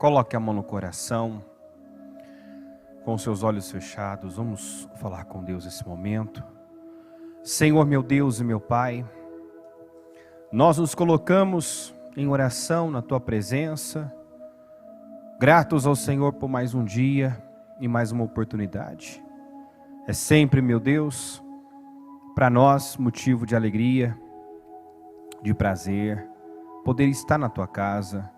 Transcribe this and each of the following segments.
Coloque a mão no coração, com seus olhos fechados, vamos falar com Deus nesse momento. Senhor, meu Deus e meu Pai, nós nos colocamos em oração na Tua presença, gratos ao Senhor por mais um dia e mais uma oportunidade. É sempre, meu Deus, para nós motivo de alegria, de prazer, poder estar na Tua casa,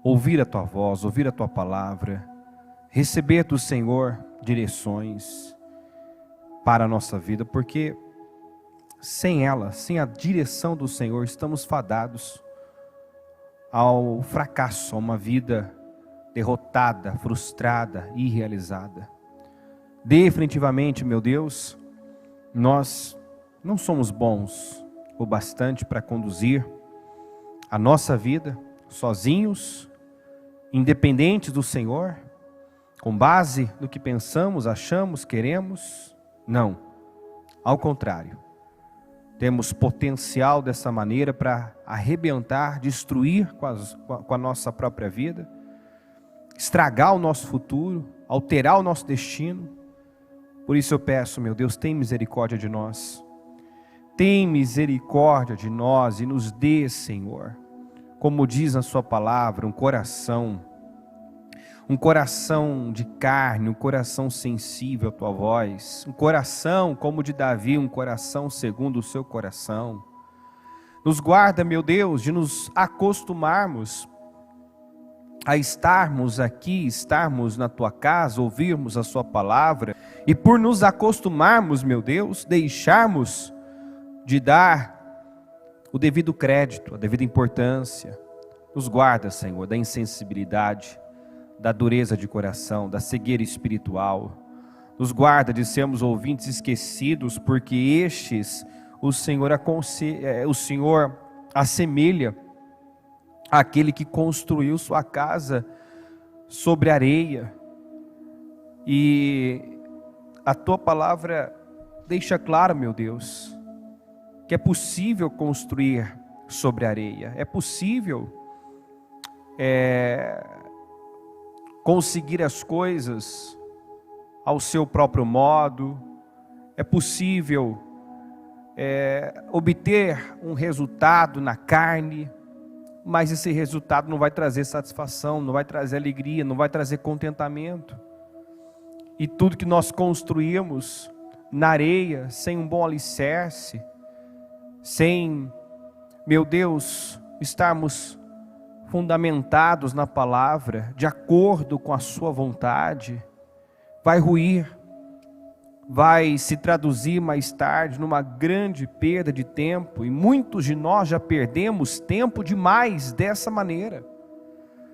ouvir a Tua voz, ouvir a Tua palavra, receber do Senhor direções para a nossa vida, porque sem ela, sem a direção do Senhor, estamos fadados ao fracasso, a uma vida derrotada, frustrada, irrealizada. Definitivamente, meu Deus, nós não somos bons o bastante para conduzir a nossa vida sozinhos, independentes do Senhor, com base no que pensamos, achamos, queremos. Não, ao contrário, temos potencial dessa maneira para arrebentar, destruir com a nossa própria vida, estragar o nosso futuro, alterar o nosso destino. Por isso eu peço, meu Deus, tem misericórdia de nós. Tem misericórdia de nós e nos dê, Senhor, como diz na sua palavra, um coração de carne, um coração sensível à tua voz, um coração como o de Davi, um coração segundo o seu coração. Nos guarda, meu Deus, de nos acostumarmos a estarmos aqui, estarmos na tua casa, ouvirmos a sua palavra, e por nos acostumarmos, meu Deus, deixarmos de dar o devido crédito, a devida importância. Nos guarda, Senhor, da insensibilidade, da dureza de coração, da cegueira espiritual. Nos guarda de sermos ouvintes esquecidos, porque estes o Senhor assemelha àquele que construiu sua casa sobre areia. E a tua palavra deixa claro, meu Deus, que é possível construir sobre areia, é possível conseguir as coisas ao seu próprio modo, é possível obter um resultado na carne, mas esse resultado não vai trazer satisfação, não vai trazer alegria, não vai trazer contentamento. E tudo que nós construímos na areia, sem um bom alicerce, sem, meu Deus, estarmos fundamentados na palavra, de acordo com a sua vontade, vai ruir, vai se traduzir mais tarde numa grande perda de tempo, e muitos de nós já perdemos tempo demais dessa maneira.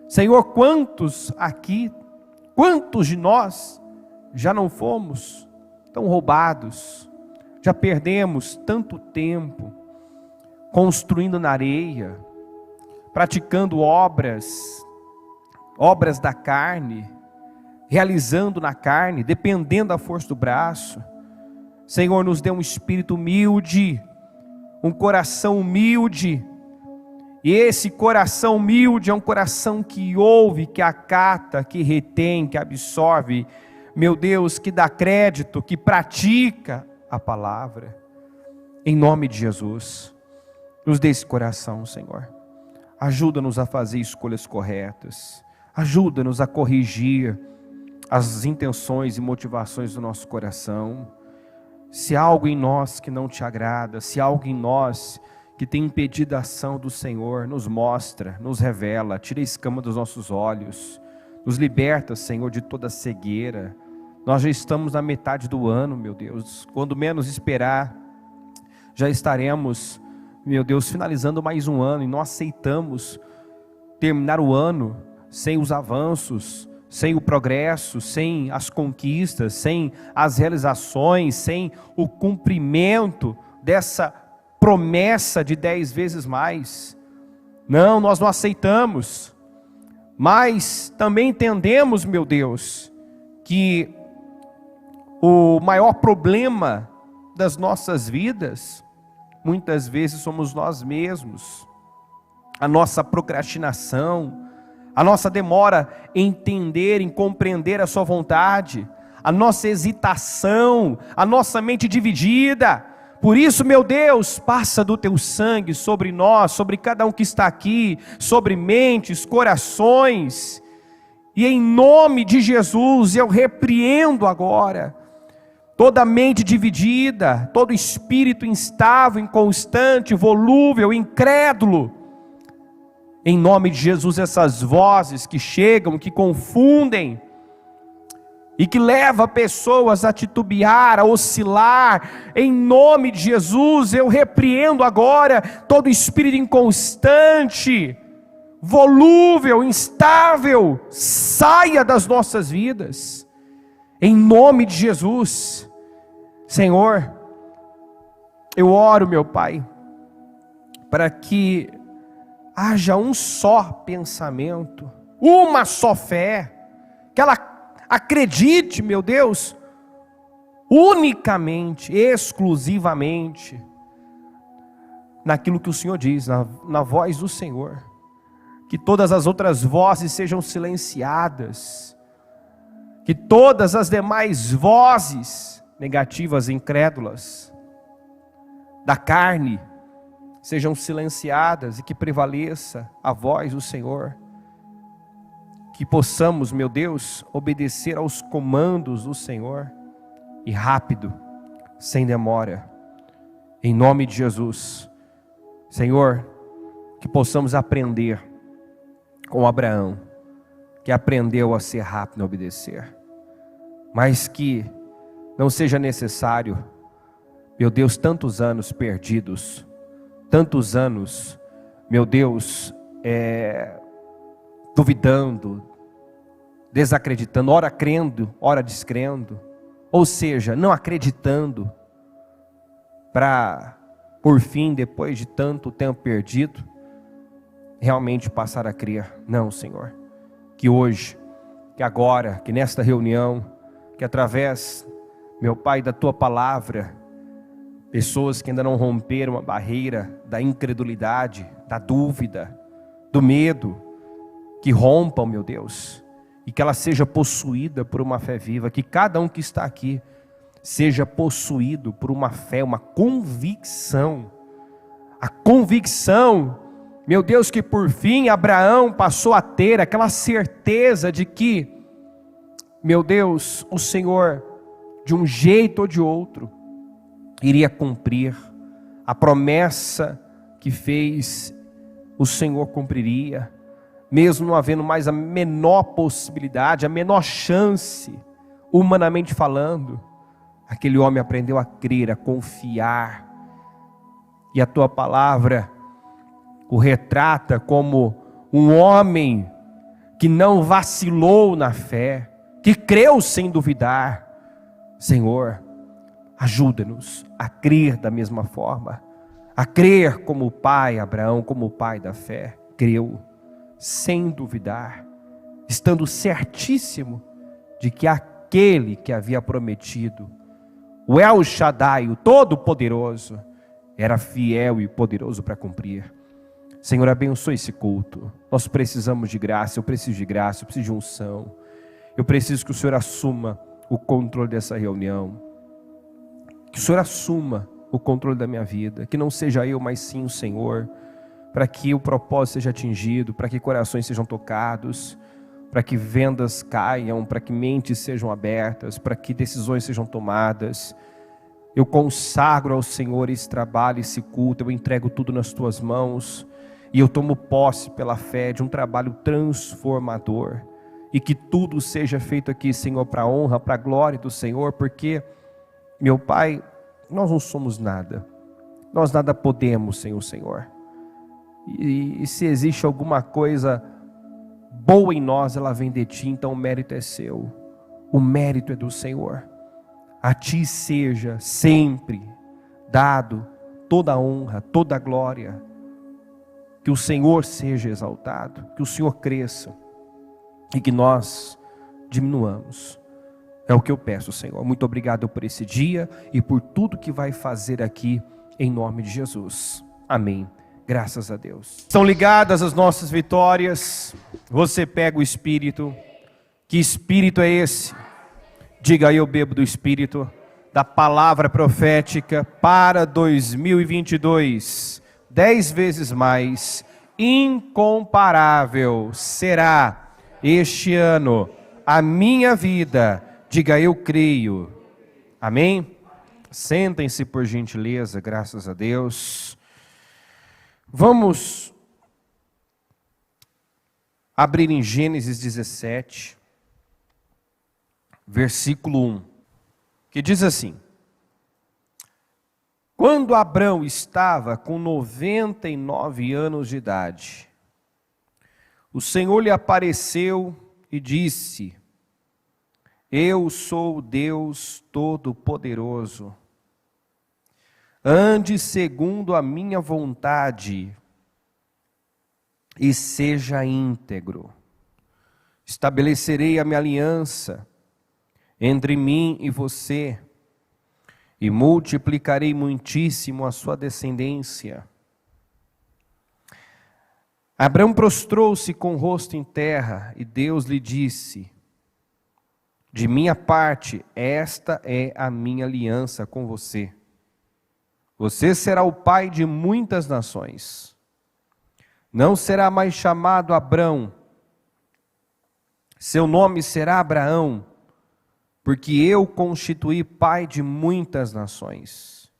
Senhor, quantos de nós já não fomos tão roubados, já perdemos tanto tempo construindo na areia, praticando obras da carne, realizando na carne, dependendo da força do braço. Senhor, nos dê um espírito humilde, um coração humilde, e esse coração humilde é um coração que ouve, que acata, que retém, que absorve, meu Deus, que dá crédito, que pratica a palavra. Em nome de Jesus, nos dê esse coração, Senhor. Ajuda-nos a fazer escolhas corretas. Ajuda-nos a corrigir as intenções e motivações do nosso coração. Se há algo em nós que não te agrada, se há algo em nós que tem impedido a ação do Senhor, nos mostra, nos revela, tira a escama dos nossos olhos, nos liberta, Senhor, de toda cegueira. Nós já estamos na metade do ano, meu Deus, quando menos esperar, já estaremos, meu Deus, finalizando mais um ano, e nós aceitamos terminar o ano sem os avanços, sem o progresso, sem as conquistas, sem as realizações, sem o cumprimento dessa promessa de 10 vezes mais. Não, nós não aceitamos, mas também entendemos, meu Deus, que o maior problema das nossas vidas, muitas vezes somos nós mesmos, a nossa procrastinação, a nossa demora em entender, em compreender a sua vontade, a nossa hesitação, a nossa mente dividida. Por isso, meu Deus, passa do teu sangue sobre nós, sobre cada um que está aqui, sobre mentes, corações, e em nome de Jesus eu repreendo agora toda mente dividida, todo espírito instável, inconstante, volúvel, incrédulo. Em nome de Jesus, essas vozes que chegam, que confundem, e que levam pessoas a titubear, a oscilar, em nome de Jesus, eu repreendo agora todo espírito inconstante, volúvel, instável, saia das nossas vidas, em nome de Jesus. Senhor, eu oro, meu Pai, para que haja um só pensamento, uma só fé, que ela acredite, meu Deus, unicamente, exclusivamente, naquilo que o Senhor diz, na voz do Senhor, que todas as outras vozes sejam silenciadas, que todas as demais vozes negativas, incrédulas, da carne, sejam silenciadas e que prevaleça a voz do Senhor. Que possamos, meu Deus, obedecer aos comandos do Senhor, e rápido, sem demora, em nome de Jesus. Senhor, que possamos aprender com Abraão, que aprendeu a ser rápido em obedecer, mas que não seja necessário, meu Deus, tantos anos perdidos, tantos anos, meu Deus, duvidando, desacreditando, ora crendo, ora descrendo, ou seja, não acreditando, para, por fim, depois de tanto tempo perdido, realmente passar a crer. Não, Senhor, que hoje, que agora, que nesta reunião, que através, meu Pai, da Tua Palavra, pessoas que ainda não romperam a barreira da incredulidade, da dúvida, do medo, que rompam, meu Deus, e que ela seja possuída por uma fé viva, que cada um que está aqui seja possuído por uma fé, uma convicção, a convicção, meu Deus, que por fim Abraão passou a ter aquela certeza de que, meu Deus, o Senhor, de um jeito ou de outro, iria cumprir a promessa que fez, o Senhor cumpriria, mesmo não havendo mais a menor possibilidade, a menor chance, humanamente falando. Aquele homem aprendeu a crer, a confiar, e a Tua Palavra o retrata como um homem que não vacilou na fé, que creu sem duvidar. Senhor, ajuda-nos a crer da mesma forma, a crer como o pai Abraão, como o pai da fé, creu, sem duvidar, estando certíssimo de que aquele que havia prometido, o El Shaddai, o Todo-Poderoso, era fiel e poderoso para cumprir. Senhor, abençoe esse culto. Nós precisamos de graça, eu preciso de graça, eu preciso de unção. Eu preciso que o Senhor assuma o controle dessa reunião. Que o Senhor assuma o controle da minha vida. Que não seja eu, mas sim o Senhor. Para que o propósito seja atingido, para que corações sejam tocados, para que vendas caiam, para que mentes sejam abertas, para que decisões sejam tomadas. Eu consagro ao Senhor esse trabalho, esse culto, eu entrego tudo nas Tuas mãos, e eu tomo posse pela fé de um trabalho transformador, e que tudo seja feito aqui, Senhor, para a honra, para a glória do Senhor, porque, meu Pai, nós não somos nada, nós nada podemos sem o Senhor, e se existe alguma coisa boa em nós, ela vem de Ti, então o mérito é seu, o mérito é do Senhor. A Ti seja sempre dado toda a honra, toda a glória. Que o Senhor seja exaltado, que o Senhor cresça e que nós diminuamos. É o que eu peço, Senhor. Muito obrigado por esse dia e por tudo que vai fazer aqui, em nome de Jesus. Amém Graças a Deus. São ligadas as nossas vitórias. Você pega o Espírito. Que Espírito é esse? Diga: eu bebo do Espírito da palavra profética para 2022. 10 vezes mais. Incomparável será este ano a minha vida. Diga: eu creio. Amém? Sentem-se por gentileza, graças a Deus. Vamos abrir em Gênesis 17, versículo 1, que diz assim: quando Abrão estava com 99 anos de idade, o Senhor lhe apareceu e disse: eu sou o Deus Todo-Poderoso. Ande segundo a minha vontade e seja íntegro. Estabelecerei a minha aliança entre mim e você e multiplicarei muitíssimo a sua descendência. Abrão prostrou-se com o rosto em terra e Deus lhe disse: de minha parte, esta é a minha aliança com você. Você será o pai de muitas nações. Não será mais chamado Abrão. Seu nome será Abraão, porque eu constituí pai de muitas nações.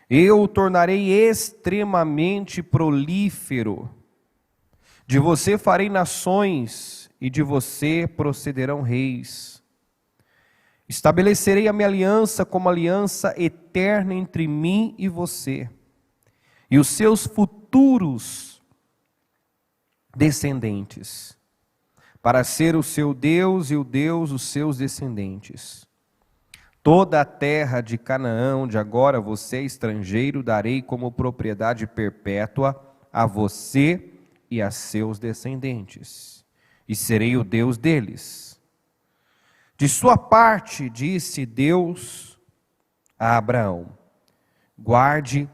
Eu o tornarei extremamente prolífero. De você farei nações, e de você procederão reis. Estabelecerei a minha aliança como aliança eterna entre mim e você, e os seus futuros descendentes, para ser o seu Deus e o Deus dos seus descendentes. Toda a terra de Canaã, onde agora você é estrangeiro, darei como propriedade perpétua a você e a seus descendentes, e serei o Deus deles. De sua parte, disse Deus a Abraão: guarde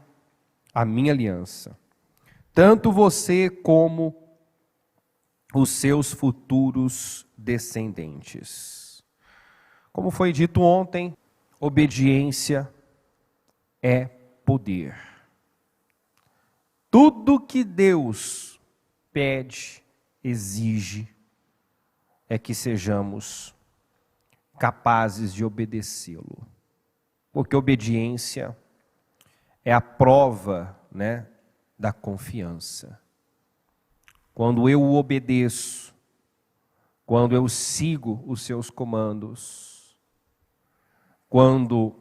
a minha aliança, tanto você como os seus futuros descendentes. Como foi dito ontem, obediência é poder. Tudo que Deus pede, exige, é que sejamos capazes de obedecê-lo. Porque obediência é a prova, da confiança. Quando eu o obedeço, quando eu sigo os seus comandos, quando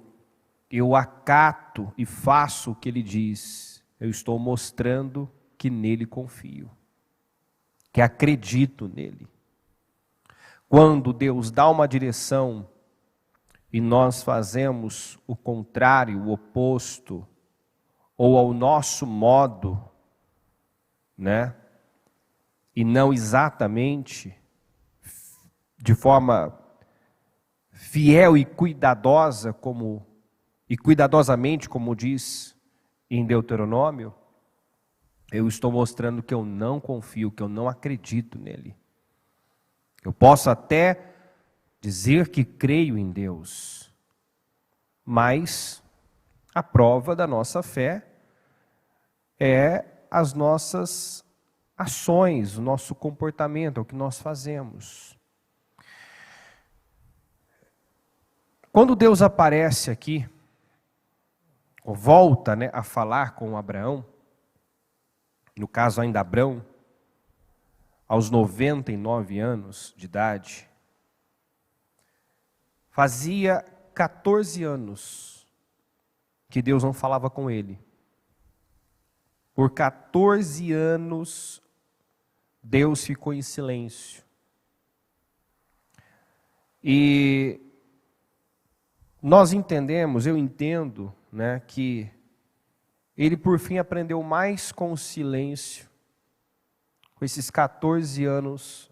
eu acato e faço o que ele diz, eu estou mostrando que nele confio, que acredito nele. Quando Deus dá uma direção e nós fazemos o contrário, o oposto, ou ao nosso modo, e não exatamente de forma fiel e cuidadosa, cuidadosamente, como diz em Deuteronômio, eu estou mostrando que eu não confio, que eu não acredito nele. Eu posso até dizer que creio em Deus, mas a prova da nossa fé é as nossas ações, o nosso comportamento, é o que nós fazemos. Quando Deus aparece aqui, ou volta a falar com Abraão, no caso ainda Abrão, aos 99 anos de idade, fazia 14 anos que Deus não falava com ele. Por 14 anos, Deus ficou em silêncio. E nós entendemos, eu entendo, que ele por fim aprendeu mais com o silêncio, com esses 14 anos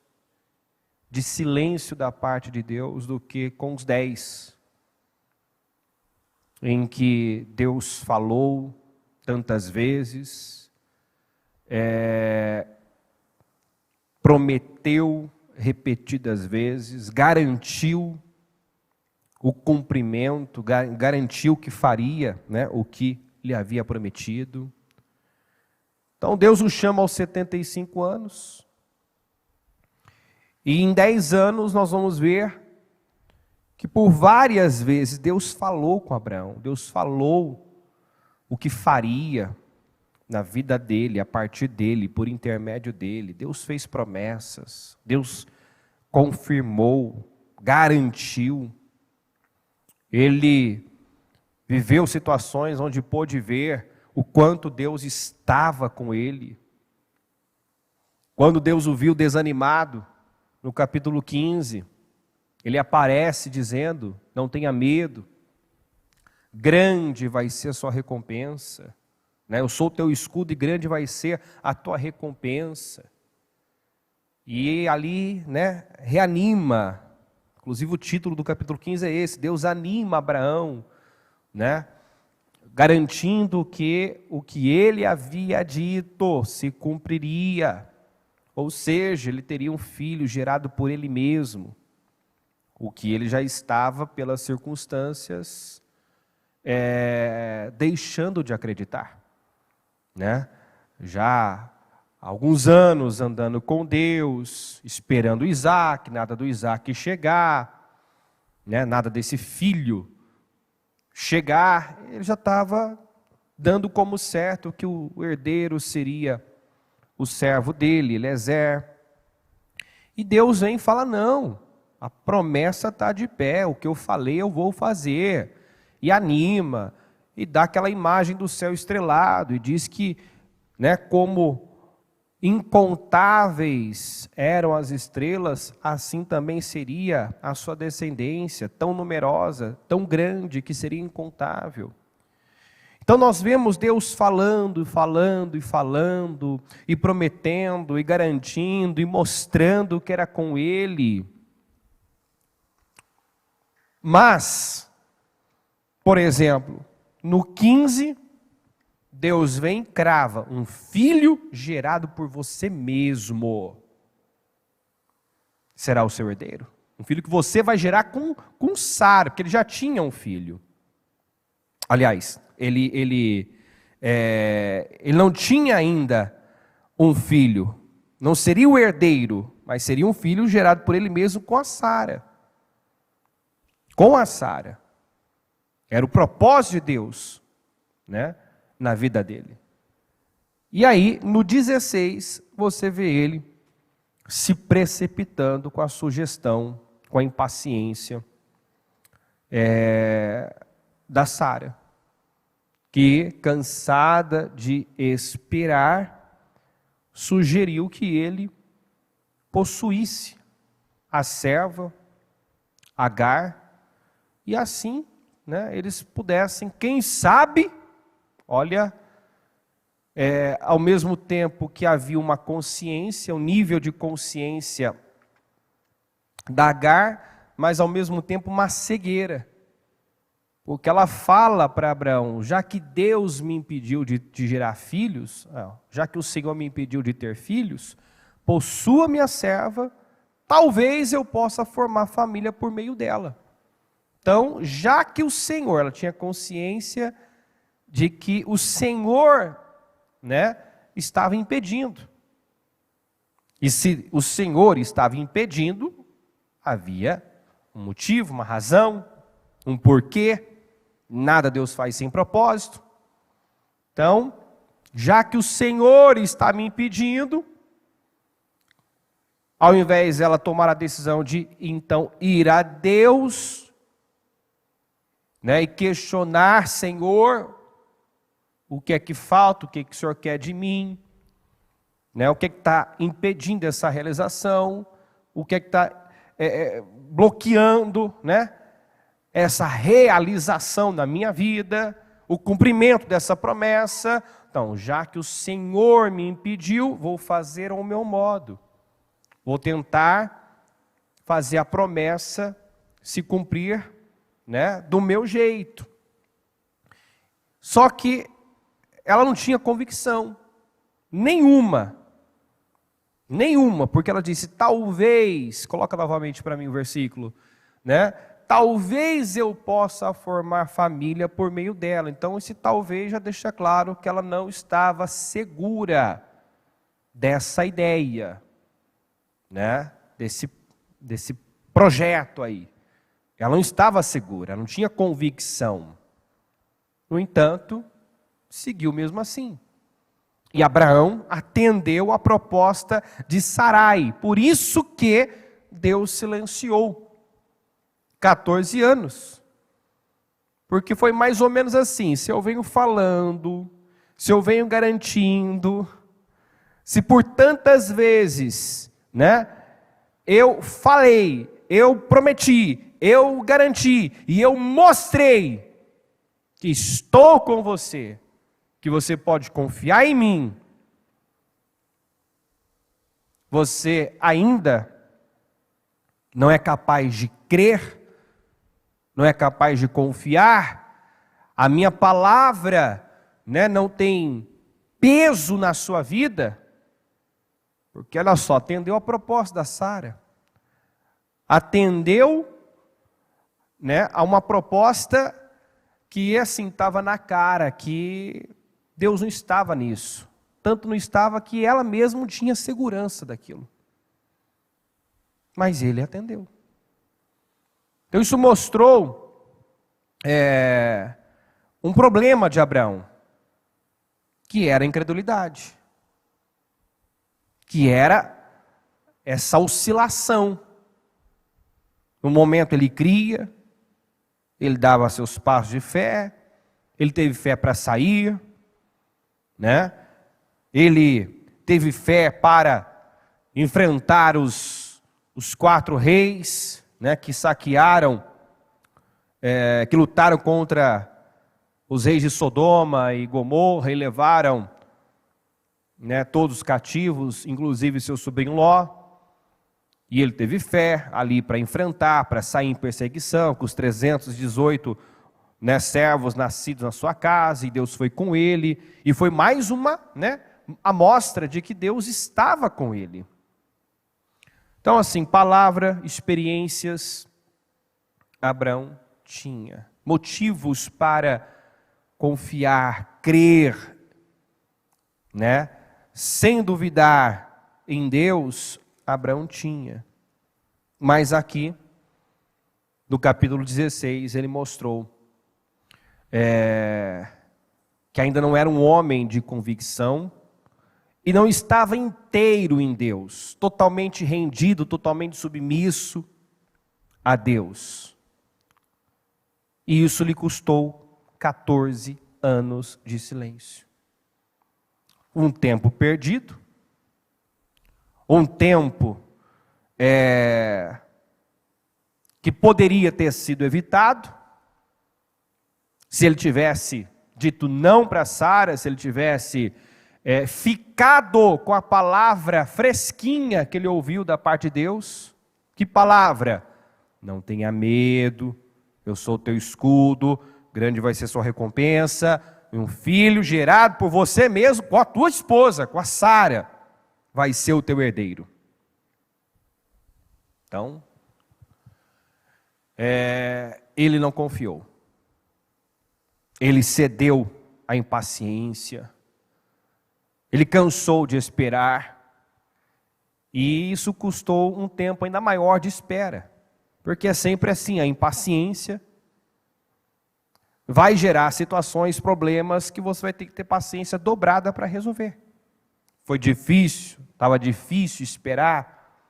de silêncio da parte de Deus, do que com os 10, em que Deus falou tantas vezes, prometeu repetidas vezes, garantiu o cumprimento, garantiu que faria, né, o que lhe havia prometido. Então Deus o chama aos 75 anos. E em 10 anos nós vamos ver que por várias vezes Deus falou com Abraão, Deus falou o que faria na vida dele, a partir dele, por intermédio dele. Deus fez promessas, Deus confirmou, garantiu. Ele viveu situações onde pôde ver o quanto Deus estava com ele. Quando Deus o viu desanimado, no capítulo 15, ele aparece dizendo: não tenha medo, grande vai ser a sua recompensa. Eu sou o teu escudo e grande vai ser a tua recompensa. E ali, reanima, inclusive o título do capítulo 15 é esse: Deus anima Abraão, garantindo que o que ele havia dito se cumpriria. Ou seja, ele teria um filho gerado por ele mesmo, o que ele já estava, pelas circunstâncias, deixando de acreditar. Já há alguns anos andando com Deus, esperando Isaac, nada do Isaac chegar, nada desse filho chegar, ele já estava dando como certo que o herdeiro seria o servo dele, Eliezer. E Deus vem e fala: não, a promessa está de pé, o que eu falei eu vou fazer. E anima, e dá aquela imagem do céu estrelado, e diz que, como incontáveis eram as estrelas, assim também seria a sua descendência, tão numerosa, tão grande, que seria incontável. Então nós vemos Deus falando, falando e falando, e prometendo, e garantindo, e mostrando que era com ele. Mas, por exemplo, no 15, Deus vem e crava: um filho gerado por você mesmo será o seu herdeiro. Um filho que você vai gerar com Sara, porque ele já tinha um filho. Aliás, ele não tinha ainda um filho, não seria o herdeiro, mas seria um filho gerado por ele mesmo com a Sara. Com a Sara. Era o propósito de Deus, na vida dele. E aí, no 16, você vê ele se precipitando com a sugestão, com a impaciência da Sara, que, cansada de esperar, sugeriu que ele possuísse a serva Agar, e assim, eles pudessem, quem sabe, olha, ao mesmo tempo que havia uma consciência, um nível de consciência da Agar, mas ao mesmo tempo uma cegueira. Porque ela fala para Abraão: já que Deus me impediu de gerar filhos, já que o Senhor me impediu de ter filhos, possua minha serva, talvez eu possa formar família por meio dela. Então, já que o Senhor, ela tinha consciência de que o Senhor, estava impedindo. E se o Senhor estava impedindo, havia um motivo, uma razão, um porquê. Nada Deus faz sem propósito. Então, já que o Senhor está me impedindo, ao invés dela tomar a decisão de então ir a Deus, e questionar: Senhor, o que é que falta, o que é que o Senhor quer de mim, o que é que está impedindo essa realização, o que é que está bloqueando, essa realização na minha vida, o cumprimento dessa promessa. Então, já que o Senhor me impediu, vou fazer ao meu modo. Vou tentar fazer a promessa se cumprir, do meu jeito. Só que ela não tinha convicção, nenhuma. Nenhuma, porque ela disse, talvez, coloca novamente para mim o versículo, né? Talvez eu possa formar família por meio dela. Então esse talvez já deixa claro que ela não estava segura dessa ideia, né? Desse projeto aí. Ela não estava segura, ela não tinha convicção. No entanto, seguiu mesmo assim. E Abraão atendeu a proposta de Sarai. Por isso que Deus silenciou 14 anos. Porque foi mais ou menos assim, se eu venho falando, se eu venho garantindo, se por tantas vezes, né, eu falei, eu prometi, eu garanti e eu mostrei que estou com você, que você pode confiar em mim, você ainda não é capaz de crer, não é capaz de confiar, a minha palavra, né, não tem peso na sua vida, porque olha só, atendeu a proposta da Sara, atendeu, né, a uma proposta que assim estava na cara, que Deus não estava nisso. Tanto não estava que ela mesma tinha segurança daquilo. Mas ele atendeu. Então isso mostrou um problema de Abraão, que era a incredulidade, que era essa oscilação. No momento ele cria, ele dava seus passos de fé, ele teve fé para sair, né? Ele teve fé para enfrentar os 4 reis, né, que saquearam, que lutaram contra os reis de Sodoma e Gomorra e levaram, né, todos cativos, inclusive seu sobrinho Ló. E ele teve fé ali para enfrentar, para sair em perseguição, com os 318, né, servos nascidos na sua casa, e Deus foi com ele, e foi mais uma, né, amostra de que Deus estava com ele. Então assim, palavra, experiências, Abraão tinha. Motivos para confiar, crer, né, sem duvidar em Deus, Abraão tinha. Mas aqui, no capítulo 16, ele mostrou que ainda não era um homem de convicção e não estava inteiro em Deus, totalmente rendido, totalmente submisso a Deus. E isso lhe custou 14 anos de silêncio. Um tempo perdido, um tempo que poderia ter sido evitado, se ele tivesse dito não para Sara, se ele tivesse ficado com a palavra fresquinha que ele ouviu da parte de Deus. Que palavra? Não tenha medo, eu sou teu escudo, grande vai ser sua recompensa, um filho gerado por você mesmo, com a tua esposa, com a Sara, vai ser o teu herdeiro. Então, ele não confiou. Ele cedeu à impaciência. Ele cansou de esperar. E isso custou um tempo ainda maior de espera. Porque é sempre assim, a impaciência vai gerar situações, problemas que você vai ter que ter paciência dobrada para resolver. Foi difícil, estava difícil esperar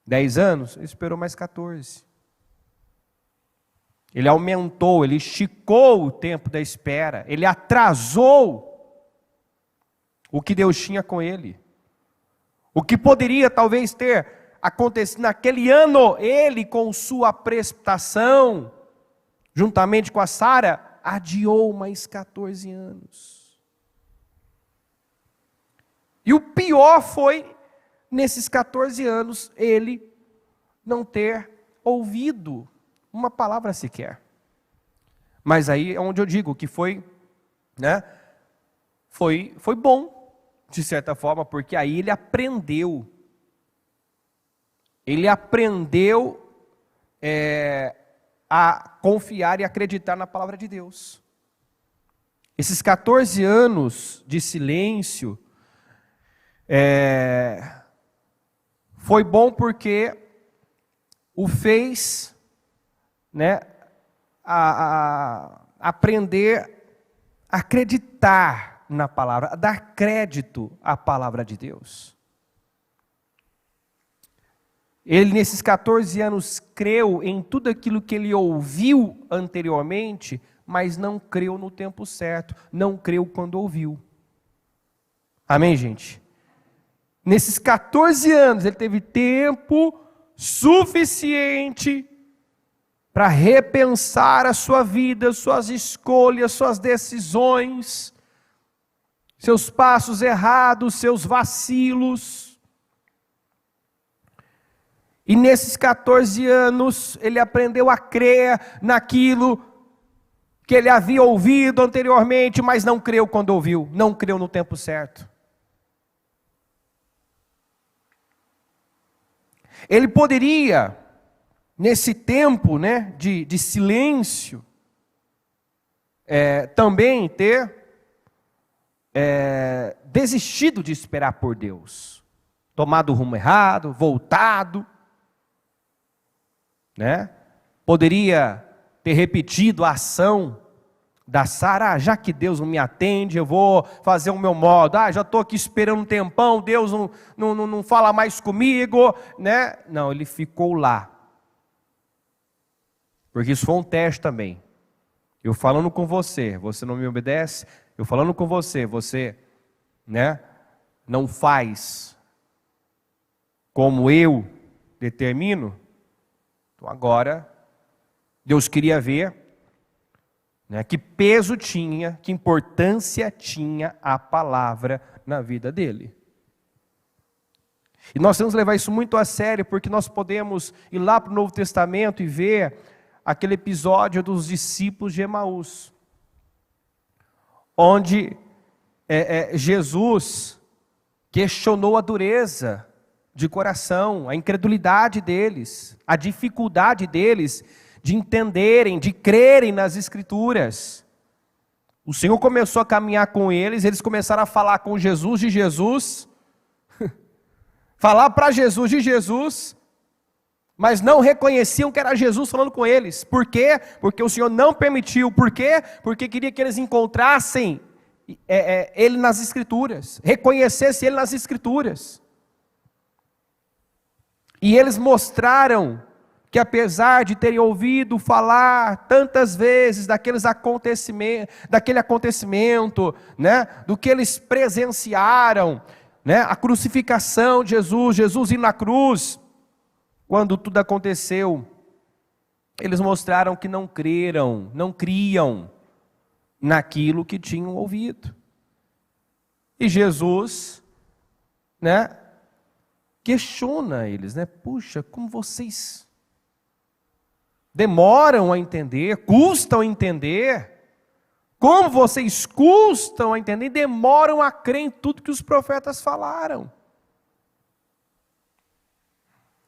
10 anos, ele esperou mais 14. Ele aumentou, ele esticou o tempo da espera, ele atrasou o que Deus tinha com ele. O que poderia talvez ter acontecido naquele ano, ele com sua precipitação, juntamente com a Sara, adiou mais 14 anos. E o pior foi, nesses 14 anos, ele não ter ouvido uma palavra sequer. Mas aí é onde eu digo que foi, né, foi bom, de certa forma, porque aí ele aprendeu. Ele aprendeu a confiar e acreditar na palavra de Deus. Esses 14 anos de silêncio foi bom porque o fez, né, a aprender a acreditar na palavra, a dar crédito à palavra de Deus. Ele, nesses 14 anos, creu em tudo aquilo que ele ouviu anteriormente, mas não creu no tempo certo, não creu quando ouviu. Amém, gente? Nesses 14 anos, ele teve tempo suficiente para repensar a sua vida, suas escolhas, suas decisões, seus passos errados, seus vacilos. E nesses 14 anos, ele aprendeu a crer naquilo que ele havia ouvido anteriormente, mas não creu quando ouviu, não creu no tempo certo. Ele poderia, nesse tempo, né, de silêncio, também ter desistido de esperar por Deus, tomado o rumo errado, voltado, né? Poderia ter repetido a ação da Sara, já que Deus não me atende, eu vou fazer o meu modo, já estou aqui esperando um tempão, Deus não fala mais comigo, né? Não, ele ficou lá, porque isso foi um teste também. Eu falando com você, você não me obedece, eu falando com você, né, não faz como eu determino. Então agora, Deus queria ver, né, que peso tinha, que importância tinha a palavra na vida dele. E nós temos que levar isso muito a sério, porque nós podemos ir lá para o Novo Testamento e ver aquele episódio dos discípulos de Emaús, onde Jesus questionou a dureza de coração, a incredulidade deles, a dificuldade deles de entenderem, de crerem nas Escrituras. O Senhor começou a caminhar com eles, eles começaram a falar com Jesus de Jesus, falar para Jesus de Jesus, mas não reconheciam que era Jesus falando com eles. Por quê? Porque o Senhor não permitiu. Por quê? Porque queria que eles encontrassem Ele nas Escrituras, reconhecessem Ele nas Escrituras. E eles mostraram que apesar de terem ouvido falar tantas vezes daquele acontecimento, né, do que eles presenciaram, né, a crucificação de Jesus indo na cruz, quando tudo aconteceu, eles mostraram que não criam naquilo que tinham ouvido. E Jesus, né, questiona eles, né? Puxa, como vocês demoram a entender, custam a entender, como vocês custam a entender e demoram a crer em tudo que os profetas falaram.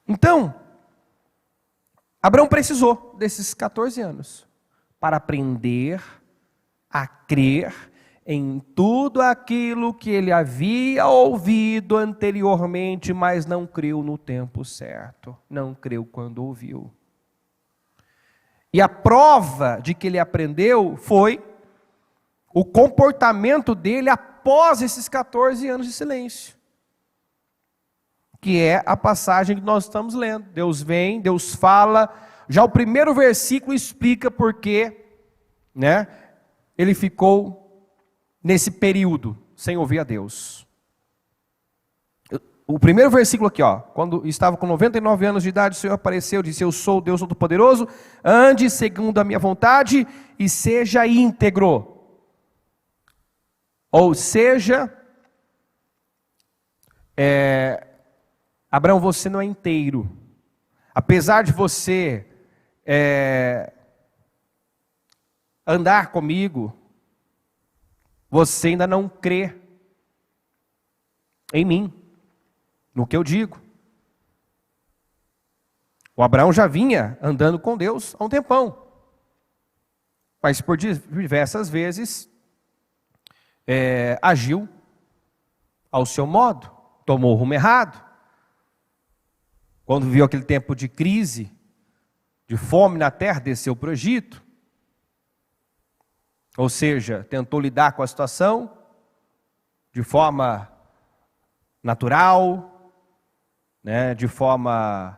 Então, Abraão precisou desses 14 anos para aprender a crer em tudo aquilo que ele havia ouvido anteriormente, mas não creu no tempo certo, não creu quando ouviu. E a prova de que ele aprendeu foi o comportamento dele após esses 14 anos de silêncio, que é a passagem que nós estamos lendo. Deus vem, Deus fala, já o primeiro versículo explica por que, né, ele ficou nesse período sem ouvir a Deus. O primeiro versículo aqui, quando estava com 99 anos de idade, o Senhor apareceu e disse: eu sou o Deus Todo-Poderoso, ande segundo a minha vontade e seja íntegro. Ou seja, Abraão, você não é inteiro. Apesar de você andar comigo, você ainda não crê em mim, no que eu digo. O Abraão já vinha andando com Deus há um tempão, mas por diversas vezes agiu ao seu modo, tomou o rumo errado. Quando viu aquele tempo de crise, de fome na terra, desceu para o Egito. Ou seja, tentou lidar com a situação de forma natural, né, de forma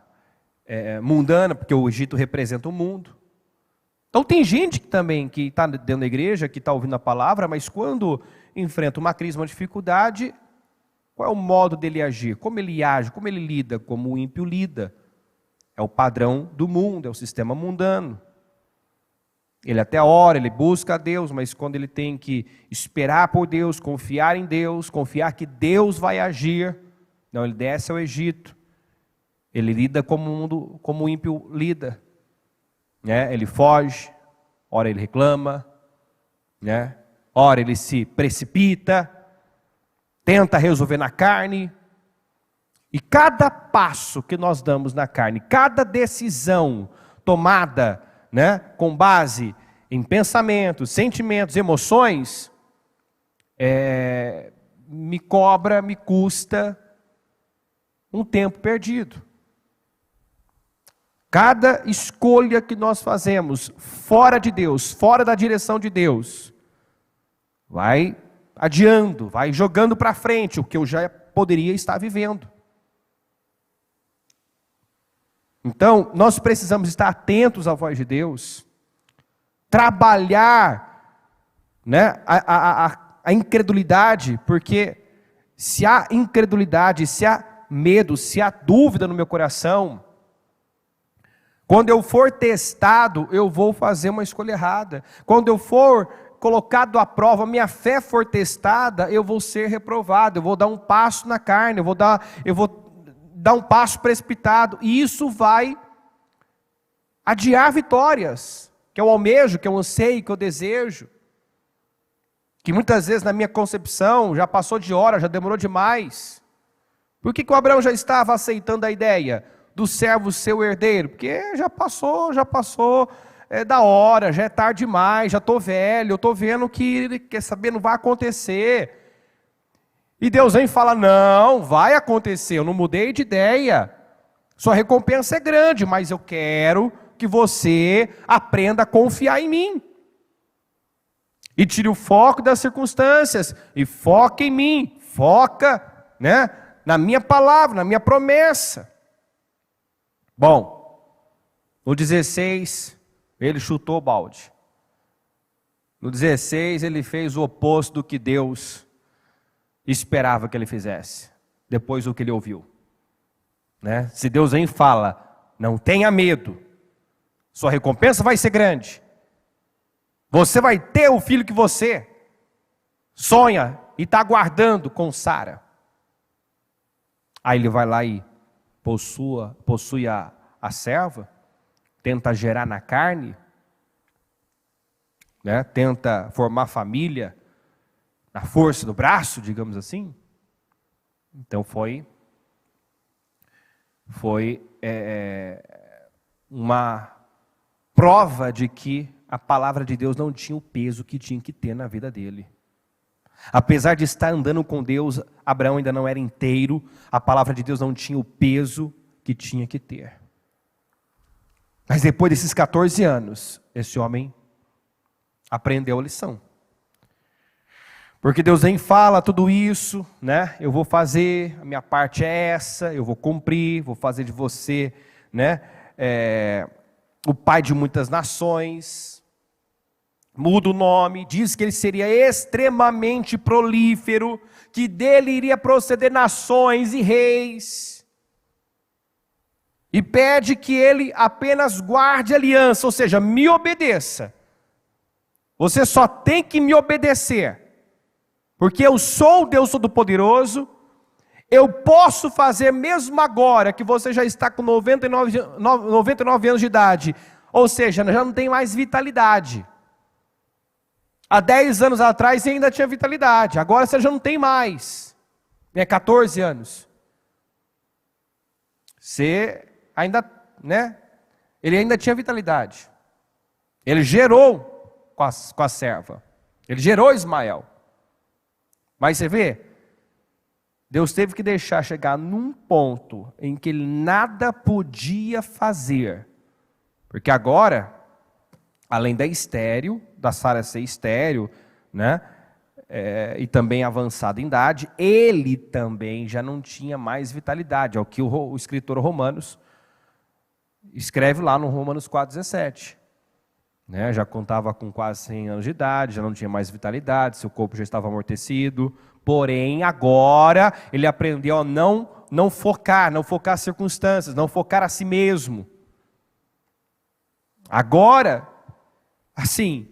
mundana, porque o Egito representa o mundo. Então tem gente também que está dentro da igreja, que está ouvindo a palavra, mas quando enfrenta uma crise, uma dificuldade, qual é o modo dele agir? Como ele age, como ele lida, como o ímpio lida? É o padrão do mundo, é o sistema mundano. Ele até ora, ele busca a Deus, mas quando ele tem que esperar por Deus, confiar em Deus, confiar que Deus vai agir, não, ele desce ao Egito. Ele lida como o ímpio lida. Né? Ele foge, ora ele reclama, né? Ora ele se precipita, tenta resolver na carne. E cada passo que nós damos na carne, cada decisão tomada, né, com base em pensamentos, sentimentos, emoções, me cobra, me custa um tempo perdido. Cada escolha que nós fazemos fora de Deus, fora da direção de Deus, vai adiando, vai jogando para frente o que eu já poderia estar vivendo. Então, nós precisamos estar atentos à voz de Deus, trabalhar, né, a incredulidade, porque se há incredulidade, se há medo, se há dúvida no meu coração, quando eu for testado, eu vou fazer uma escolha errada. Quando eu for colocado à prova, minha fé for testada, eu vou ser reprovado, eu vou dar um passo na carne, eu vou dar um passo precipitado, e isso vai adiar vitórias, que eu almejo, que eu anseio, que eu desejo, que muitas vezes na minha concepção já passou de hora, já demorou demais. Por que o Abraão já estava aceitando a ideia do servo seu herdeiro? Porque já passou da hora, já é tarde demais, já estou velho, eu estou vendo que, quer saber, não vai acontecer. E Deus vem e fala, não, vai acontecer, eu não mudei de ideia, sua recompensa é grande, mas eu quero que você aprenda a confiar em mim. E tire o foco das circunstâncias, e foca em mim, foca, né, na minha palavra, na minha promessa. Bom, no 16, ele chutou o balde. No 16, ele fez o oposto do que Deus esperava que ele fizesse, depois do que ele ouviu. Né? Se Deus vem e fala, não tenha medo, sua recompensa vai ser grande, você vai ter o filho que você sonha e está aguardando com Sara. Aí ele vai lá e possui a serva, tenta gerar na carne, né? Tenta formar família na força do braço, digamos assim. Então foi uma prova de que a palavra de Deus não tinha o peso que tinha que ter na vida dele. Apesar de estar andando com Deus, Abraão ainda não era inteiro, a palavra de Deus não tinha o peso que tinha que ter. Mas depois desses 14 anos, esse homem aprendeu a lição. Porque Deus nem fala tudo isso, né? Eu vou fazer, a minha parte é essa, eu vou cumprir, vou fazer de você, né, o pai de muitas nações. Muda o nome, diz que ele seria extremamente prolífero, que dele iria proceder nações e reis. E pede que ele apenas guarde a aliança, ou seja, me obedeça. Você só tem que me obedecer. Porque eu sou o Deus Todo-Poderoso, eu posso fazer mesmo agora que você já está com 99 anos de idade, ou seja, já não tem mais vitalidade. Há 10 anos atrás você ainda tinha vitalidade, agora você já não tem mais. 14 anos. Você ainda, ele ainda tinha vitalidade. Ele gerou com a serva. Ele gerou Ismael. Mas você vê, Deus teve que deixar chegar num ponto em que ele nada podia fazer. Porque agora, além da estéril, da Sara ser estéril, e também avançada em idade, ele também já não tinha mais vitalidade. É o que o escritor Romanos escreve lá no Romanos 4,17. Já contava com quase 100 anos de idade, já não tinha mais vitalidade, seu corpo já estava amortecido. Porém, agora ele aprendeu a não focar as circunstâncias, não focar a si mesmo. Agora, assim,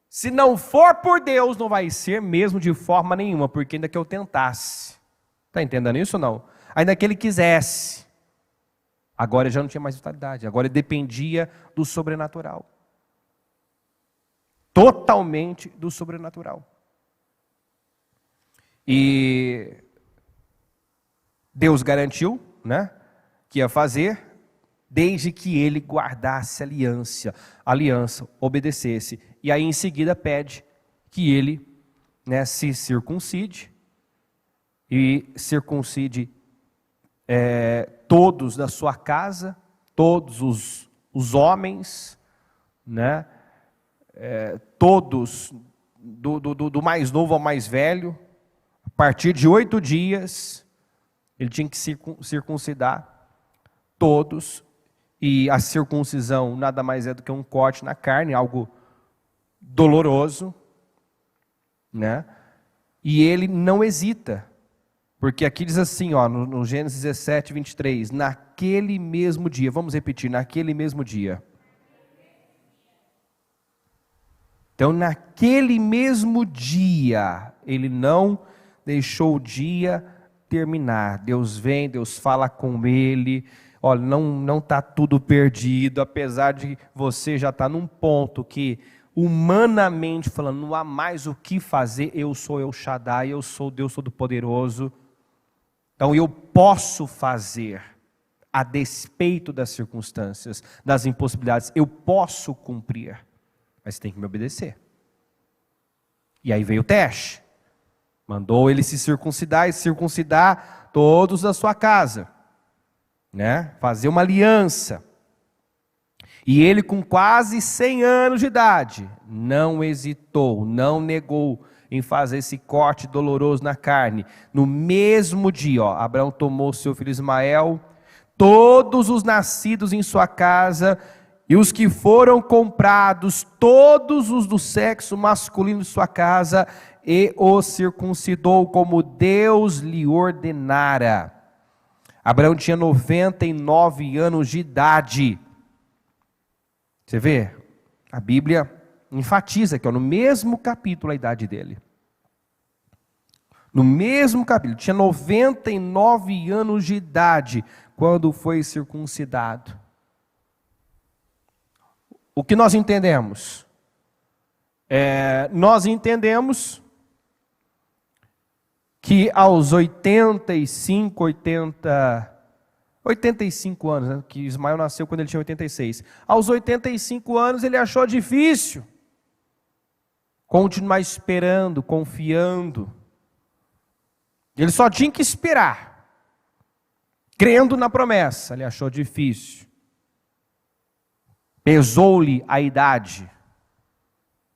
se não for por Deus, não vai ser mesmo de forma nenhuma, porque ainda que eu tentasse. Está entendendo isso ou não? Ainda que ele quisesse. Agora ele já não tinha mais vitalidade, agora ele dependia do sobrenatural. Totalmente do sobrenatural. E Deus garantiu, que ia fazer, desde que ele guardasse a aliança, obedecesse. E aí em seguida pede que ele se circuncide, e circuncide todos da sua casa, todos os homens, todos, do mais novo ao mais velho. A partir de 8 dias, ele tinha que circuncidar todos. E a circuncisão nada mais é do que um corte na carne, algo doloroso, E ele não hesita, porque aqui diz assim, no Gênesis 17, 23, naquele mesmo dia, vamos repetir, naquele mesmo dia. Então, naquele mesmo dia, ele não deixou o dia terminar. Deus vem, Deus fala com ele. Olha, não está tudo perdido, apesar de você já estar num ponto que, humanamente falando, não há mais o que fazer. Eu sou El Shaddai, eu sou Deus Todo-Poderoso. Então, eu posso fazer, a despeito das circunstâncias, das impossibilidades. Eu posso cumprir. Mas tem que me obedecer. E aí veio o teste. Mandou ele se circuncidar e circuncidar todos da sua casa. Fazer uma aliança. E ele, com quase 100 anos de idade, não hesitou, não negou em fazer esse corte doloroso na carne. No mesmo dia, Abraão tomou seu filho Ismael, todos os nascidos em sua casa, e os que foram comprados, todos os do sexo masculino de sua casa, e os circuncidou como Deus lhe ordenara. Abraão tinha 99 anos de idade. Você vê? A Bíblia enfatiza que no mesmo capítulo a idade dele. No mesmo capítulo, tinha 99 anos de idade quando foi circuncidado. O que nós entendemos? Nós entendemos que aos 85 anos, que Ismael nasceu quando ele tinha 86. Aos 85 anos ele achou difícil continuar esperando, confiando. Ele só tinha que esperar, crendo na promessa. Ele achou difícil. Pesou-lhe a idade.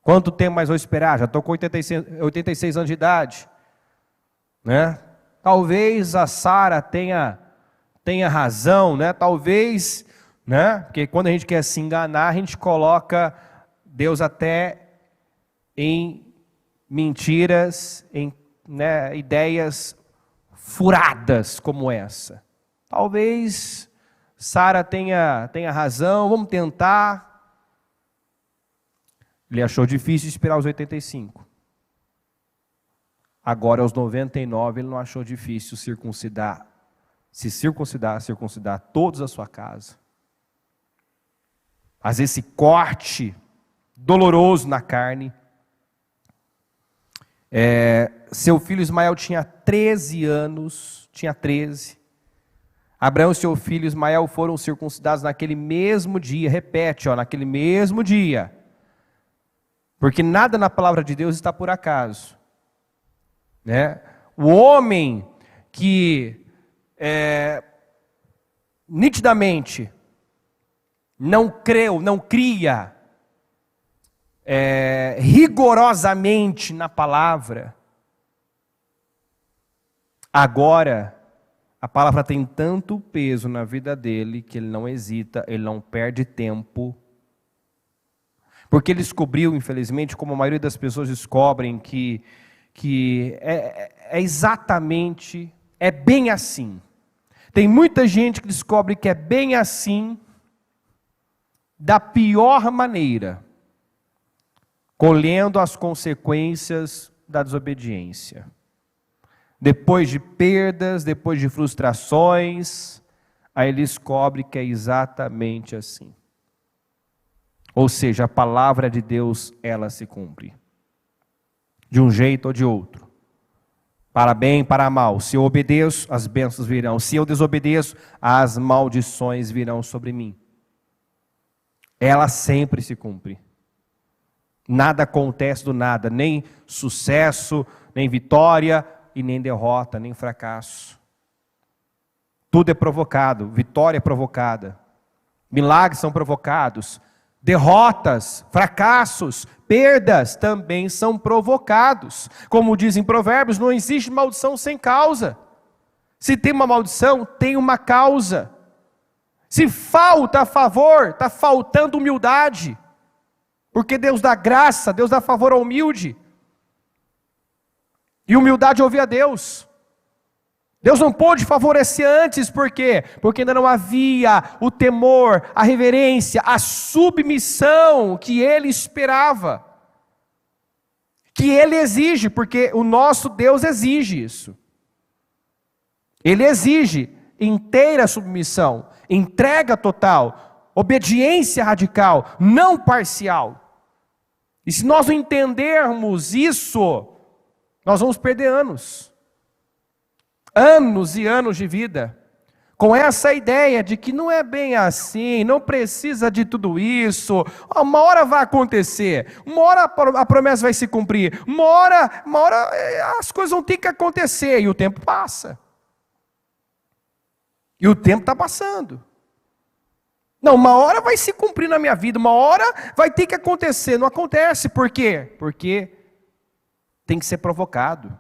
Quanto tempo mais vou esperar? Já estou com 86 anos de idade. Talvez a Sara tenha razão, Talvez, porque quando a gente quer se enganar, a gente coloca Deus até em mentiras, em ideias furadas como essa. Talvez Sara tenha razão, vamos tentar. Ele achou difícil esperar os 85. Agora, aos 99, ele não achou difícil circuncidar todos a sua casa. Fazer esse corte doloroso na carne. Seu filho Ismael tinha 13 anos, tinha 13. Abraão e seu filho Ismael foram circuncidados naquele mesmo dia, repete, naquele mesmo dia. Porque nada na palavra de Deus está por acaso. Né? O homem que nitidamente não creu, não cria rigorosamente na palavra, agora a palavra tem tanto peso na vida dele que ele não hesita, ele não perde tempo, porque ele descobriu, infelizmente, como a maioria das pessoas descobrem, que exatamente, é bem assim. Tem muita gente que descobre que é bem assim, da pior maneira, colhendo as consequências da desobediência. Depois de perdas, depois de frustrações, aí ele descobre que é exatamente assim. Ou seja, a palavra de Deus, ela se cumpre. De um jeito ou de outro. Para bem, para mal. Se eu obedeço, as bênçãos virão. Se eu desobedeço, as maldições virão sobre mim. Ela sempre se cumpre. Nada acontece do nada, nem sucesso, nem vitória, e nem derrota, nem fracasso. Tudo é provocado, vitória é provocada. Milagres são provocados. Derrotas, fracassos, perdas também são provocados. Como dizem Provérbios, não existe maldição sem causa. Se tem uma maldição, tem uma causa. Se falta favor, está faltando humildade. Porque Deus dá graça, Deus dá favor ao humilde. E humildade é ouvir a Deus. Deus não pôde favorecer antes, por quê? Porque ainda não havia o temor, a reverência, a submissão que Ele esperava. Que Ele exige, porque o nosso Deus exige isso. Ele exige inteira submissão, entrega total, obediência radical, não parcial. E se nós não entendermos isso, nós vamos perder anos e anos de vida, com essa ideia de que não é bem assim, não precisa de tudo isso, uma hora vai acontecer, uma hora a promessa vai se cumprir, uma hora as coisas vão ter que acontecer, e o tempo passa. E o tempo está passando. Não, uma hora vai se cumprir na minha vida, uma hora vai ter que acontecer, não acontece, por quê? Porque tem que ser provocado.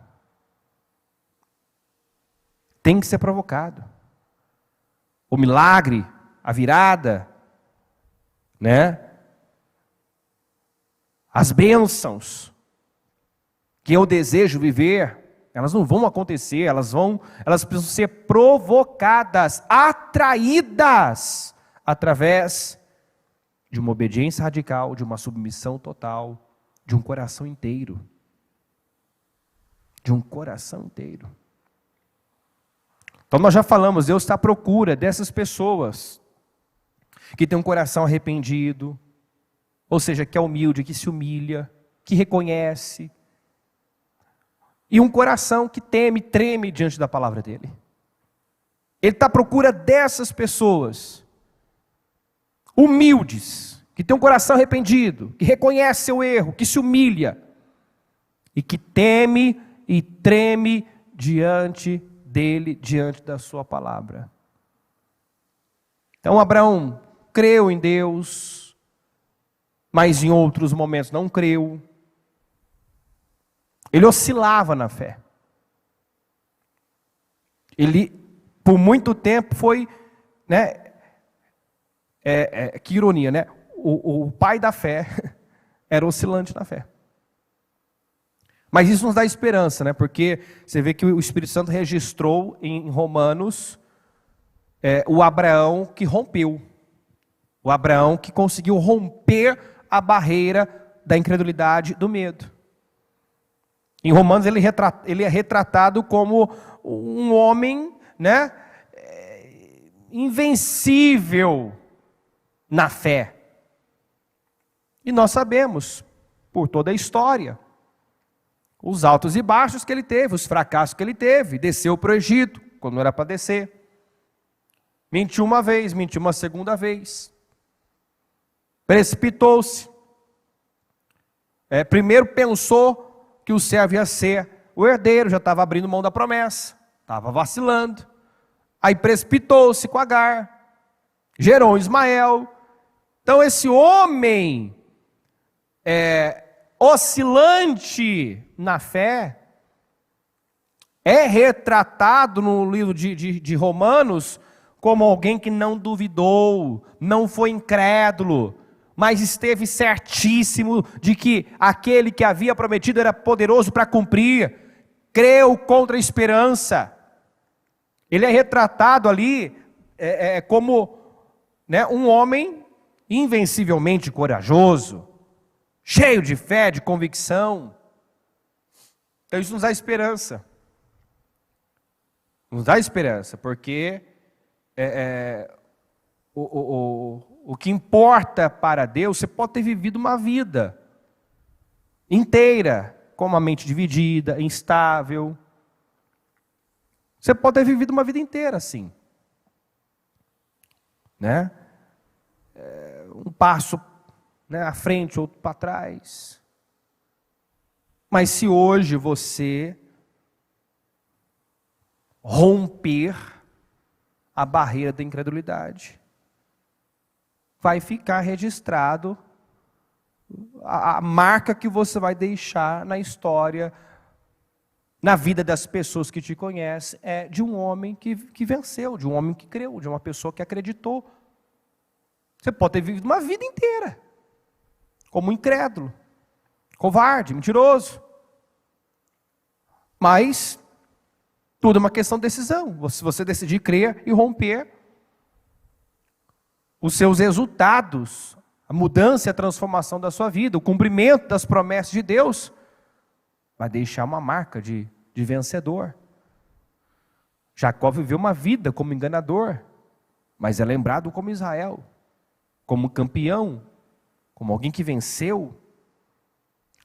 Tem que ser provocado. O milagre, a virada, né? As bênçãos que eu desejo viver, elas não vão acontecer, elas precisam ser provocadas, atraídas através de uma obediência radical, de uma submissão total, de um coração inteiro. De um coração inteiro. Então nós já falamos, Deus está à procura dessas pessoas que tem um coração arrependido, ou seja, que é humilde, que se humilha, que reconhece, e um coração que teme, treme diante da palavra dele. Ele está à procura dessas pessoas, humildes, que tem um coração arrependido, que reconhece seu erro, que se humilha, e que teme e treme diante dele, diante da sua palavra. Então Abraão creu em Deus, mas em outros momentos não creu. Ele oscilava na fé. Ele, por muito tempo, foi, né? Que ironia, né? O pai da fé era oscilante na fé. Mas isso nos dá esperança, né? Porque você vê que o Espírito Santo registrou em Romanos o Abraão que rompeu. O Abraão que conseguiu romper a barreira da incredulidade, do medo. Em Romanos ele é retratado como um homem, né? Invencível na fé. E nós sabemos, por toda a história, os altos e baixos que ele teve, os fracassos que ele teve. Desceu para o Egito, quando não era para descer. Mentiu uma vez, mentiu uma segunda vez. Precipitou-se. Primeiro pensou que o servo ia ser o herdeiro, já estava abrindo mão da promessa, estava vacilando. Aí precipitou-se com Agar, gerou Ismael. Então esse homem oscilante na fé é retratado no livro de Romanos como alguém que não duvidou, não foi incrédulo, mas esteve certíssimo de que aquele que havia prometido era poderoso para cumprir, creu contra a esperança. Ele é retratado ali como, né, um homem invencivelmente corajoso, cheio de fé, de convicção. Então isso nos dá esperança. Nos dá esperança, porque o que importa para Deus, você pode ter vivido uma vida inteira, com uma mente dividida, instável. Você pode ter vivido uma vida inteira assim, né? Um passo, né, à frente, outro para trás. Mas se hoje você romper a barreira da incredulidade, vai ficar registrado a marca que você vai deixar na história, na vida das pessoas que te conhecem, de um homem que venceu, de um homem que creu, de uma pessoa que acreditou. Você pode ter vivido uma vida inteira como incrédulo, covarde, mentiroso. Mas tudo é uma questão de decisão. Se você decidir crer e romper, os seus resultados, a mudança e a transformação da sua vida, o cumprimento das promessas de Deus, vai deixar uma marca de vencedor. Jacó viveu uma vida como enganador, mas é lembrado como Israel, como campeão, como alguém que venceu.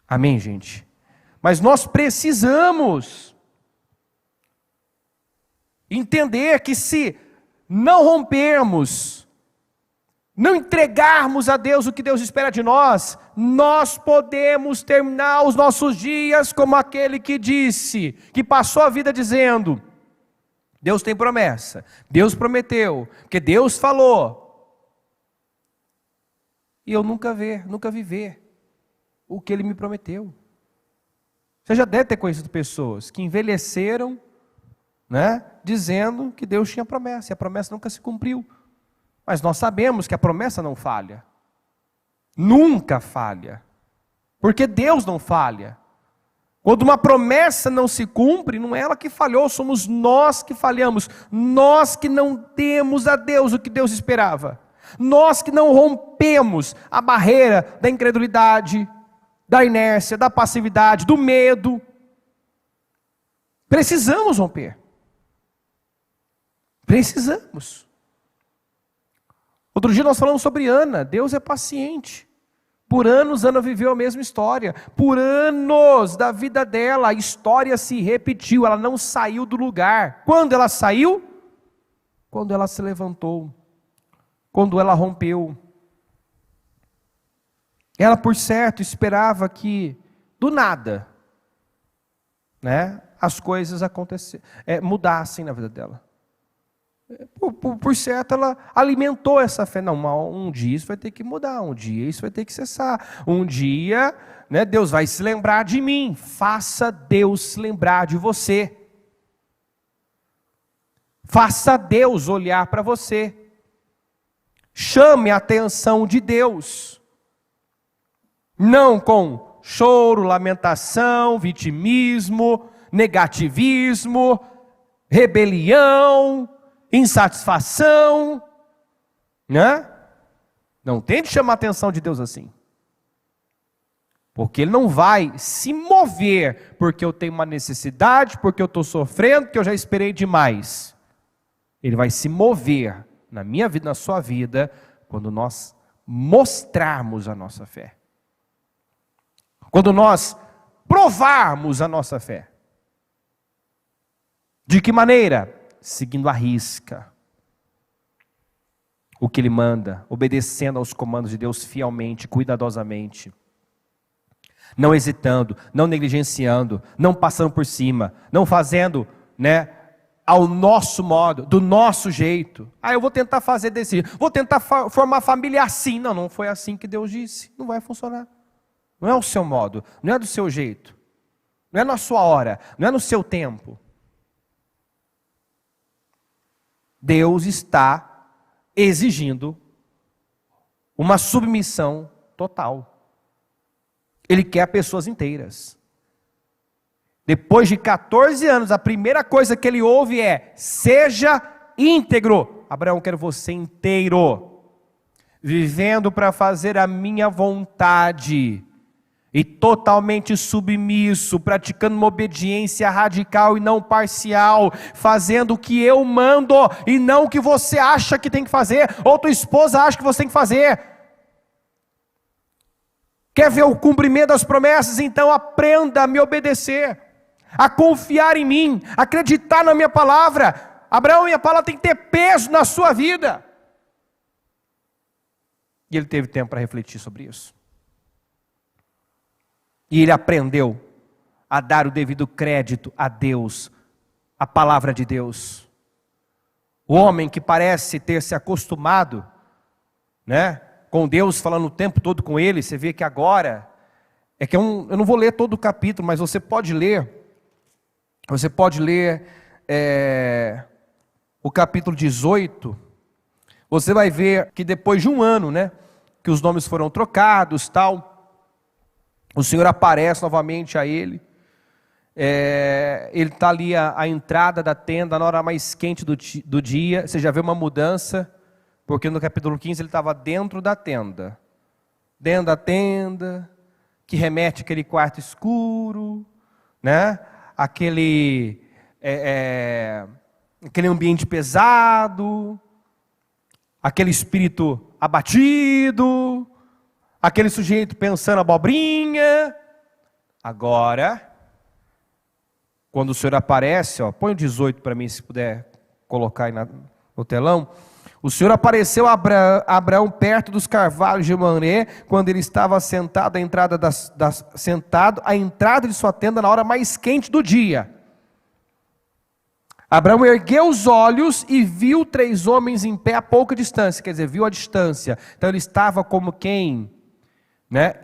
Amém, gente? Mas nós precisamos entender que se não rompermos, não entregarmos a Deus o que Deus espera de nós, nós podemos terminar os nossos dias como aquele que disse, que passou a vida dizendo: Deus tem promessa, Deus prometeu, porque Deus falou, e eu nunca viver o que Ele me prometeu. Você já deve ter conhecido pessoas que envelheceram, né, dizendo que Deus tinha promessa, e a promessa nunca se cumpriu. Mas nós sabemos que a promessa não falha. Nunca falha. Porque Deus não falha. Quando uma promessa não se cumpre, não é ela que falhou, somos nós que falhamos. Nós que não temos a Deus o que Deus esperava. Nós que não rompemos a barreira da incredulidade, da inércia, da passividade, do medo. Precisamos romper. Precisamos. Outro dia nós falamos sobre Ana. Deus é paciente. Por anos Ana viveu a mesma história. Por anos da vida dela, a história se repetiu. Ela não saiu do lugar. Quando ela saiu? Quando ela se levantou. Quando ela rompeu. Ela, por certo, esperava que, do nada, né, as coisas mudassem na vida dela. Por certo, ela alimentou essa fé. Não, um dia isso vai ter que mudar, um dia isso vai ter que cessar. Um dia, né, Deus vai se lembrar de mim. Faça Deus se lembrar de você. Faça Deus olhar para você. Chame a atenção de Deus. Não com choro, lamentação, vitimismo, negativismo, rebelião, insatisfação, né? Não tente chamar a atenção de Deus assim. Porque Ele não vai se mover porque eu tenho uma necessidade, porque eu estou sofrendo, porque eu já esperei demais. Ele vai se mover na minha vida, na sua vida, quando nós mostrarmos a nossa fé. Quando nós provarmos a nossa fé. De que maneira? Seguindo à risca o que Ele manda, obedecendo aos comandos de Deus fielmente, cuidadosamente, não hesitando, não negligenciando, não passando por cima, não fazendo, ao nosso modo, do nosso jeito. Eu vou tentar fazer desse jeito, vou tentar formar família assim. Não foi assim que Deus disse, não vai funcionar. Não é o seu modo, não é do seu jeito, não é na sua hora, não é no seu tempo. Deus está exigindo uma submissão total. Ele quer pessoas inteiras. Depois de 14 anos, a primeira coisa que ele ouve é: seja íntegro. Abraão, quero você inteiro, vivendo para fazer a minha vontade, e totalmente submisso, praticando uma obediência radical e não parcial, fazendo o que eu mando e não o que você acha que tem que fazer, ou tua esposa acha que você tem que fazer. Quer ver o cumprimento das promessas? Então aprenda a me obedecer, a confiar em mim, a acreditar na minha palavra. Abraão, minha palavra tem que ter peso na sua vida. E ele teve tempo para refletir sobre isso. E ele aprendeu a dar o devido crédito a Deus, a palavra de Deus. O homem que parece ter se acostumado, com Deus falando o tempo todo com ele, você vê que agora, eu não vou ler todo o capítulo, mas você pode ler o capítulo 18, você vai ver que depois de um ano, que os nomes foram trocados, tal, o Senhor aparece novamente a ele. Ele está ali à entrada da tenda, na hora mais quente do dia. Você já vê uma mudança, porque no capítulo 15 ele estava dentro da tenda. Dentro da tenda, que remete àquele quarto escuro, aquele ambiente pesado, aquele espírito abatido, aquele sujeito pensando abobrinha. Agora, quando o Senhor aparece, põe o 18 para mim, se puder colocar aí no telão. O Senhor apareceu a Abraão perto dos carvalhos de Mamré, quando ele estava sentado à entrada de sua tenda na hora mais quente do dia. Abraão ergueu os olhos e viu 3 homens em pé a pouca distância, quer dizer, viu a distância. Então ele estava como quem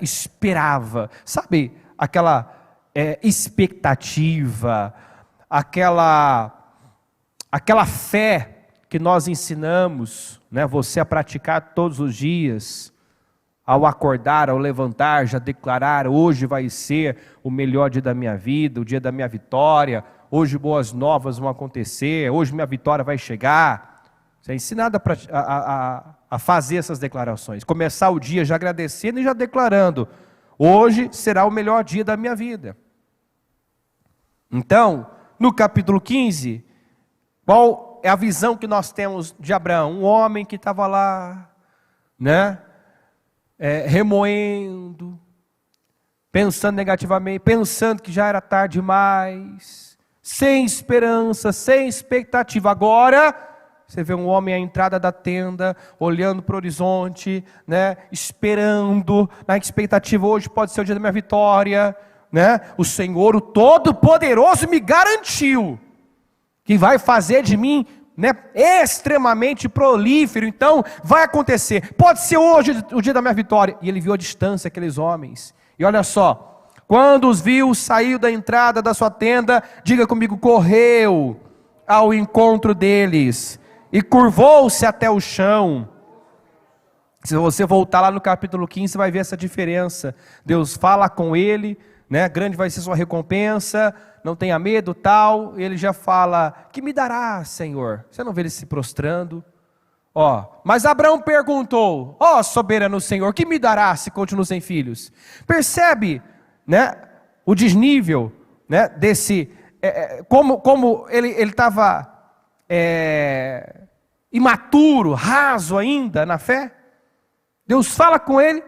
esperava, sabe, aquela expectativa, aquela fé que nós ensinamos, você a praticar todos os dias, ao acordar, ao levantar, já declarar: hoje vai ser o melhor dia da minha vida, o dia da minha vitória, hoje boas novas vão acontecer, hoje minha vitória vai chegar. Você é ensinado a fazer essas declarações, começar o dia já agradecendo e já declarando: hoje será o melhor dia da minha vida. Então, no capítulo 15, qual é a visão que nós temos de Abraão? Um homem que estava lá, remoendo, pensando negativamente, pensando que já era tarde demais, sem esperança, sem expectativa. Agora, você vê um homem à entrada da tenda, olhando para o horizonte, esperando, na expectativa: hoje pode ser o dia da minha vitória, o Senhor, o Todo-Poderoso, me garantiu que vai fazer de mim extremamente prolífero. Então vai acontecer, pode ser hoje o dia da minha vitória. E ele viu à distância aqueles homens, e olha só, quando os viu, saiu da entrada da sua tenda, diga comigo, correu ao encontro deles e curvou-se até o chão. Se você voltar lá no capítulo 15, você vai ver essa diferença. Deus fala com ele, grande vai ser sua recompensa, não tenha medo, tal. Ele já fala: que me dará, Senhor? Você não vê ele se prostrando? Mas Abraão perguntou: soberano Senhor, que me dará se continuo sem filhos? Percebe, o desnível, desse, como ele estava imaturo, raso ainda na fé. Deus fala com ele: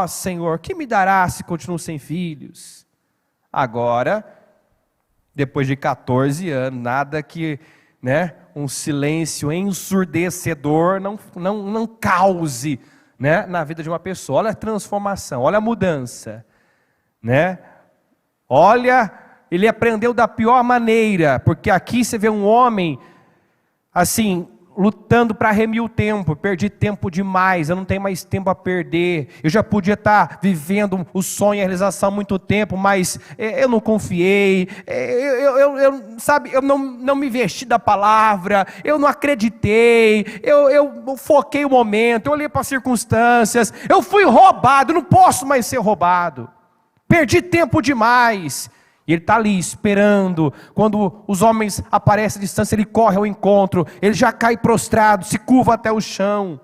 Senhor, que me dará se continuo sem filhos? Agora, depois de 14 anos, nada que, né, um silêncio ensurdecedor não cause, né, na vida de uma pessoa. Olha a transformação, olha a mudança, né? Olha, ele aprendeu da pior maneira, porque aqui você vê um homem, assim, lutando para remir o tempo. Perdi tempo demais, eu não tenho mais tempo a perder. Eu já podia estar vivendo o sonho e a realização há muito tempo, mas eu não confiei, sabe, eu não me vesti da palavra, eu não acreditei, eu foquei o momento, eu olhei para as circunstâncias, eu fui roubado, eu não posso mais ser roubado. Perdi tempo demais. E ele está ali esperando. Quando os homens aparecem à distância, ele corre ao encontro. Ele já cai prostrado, se curva até o chão.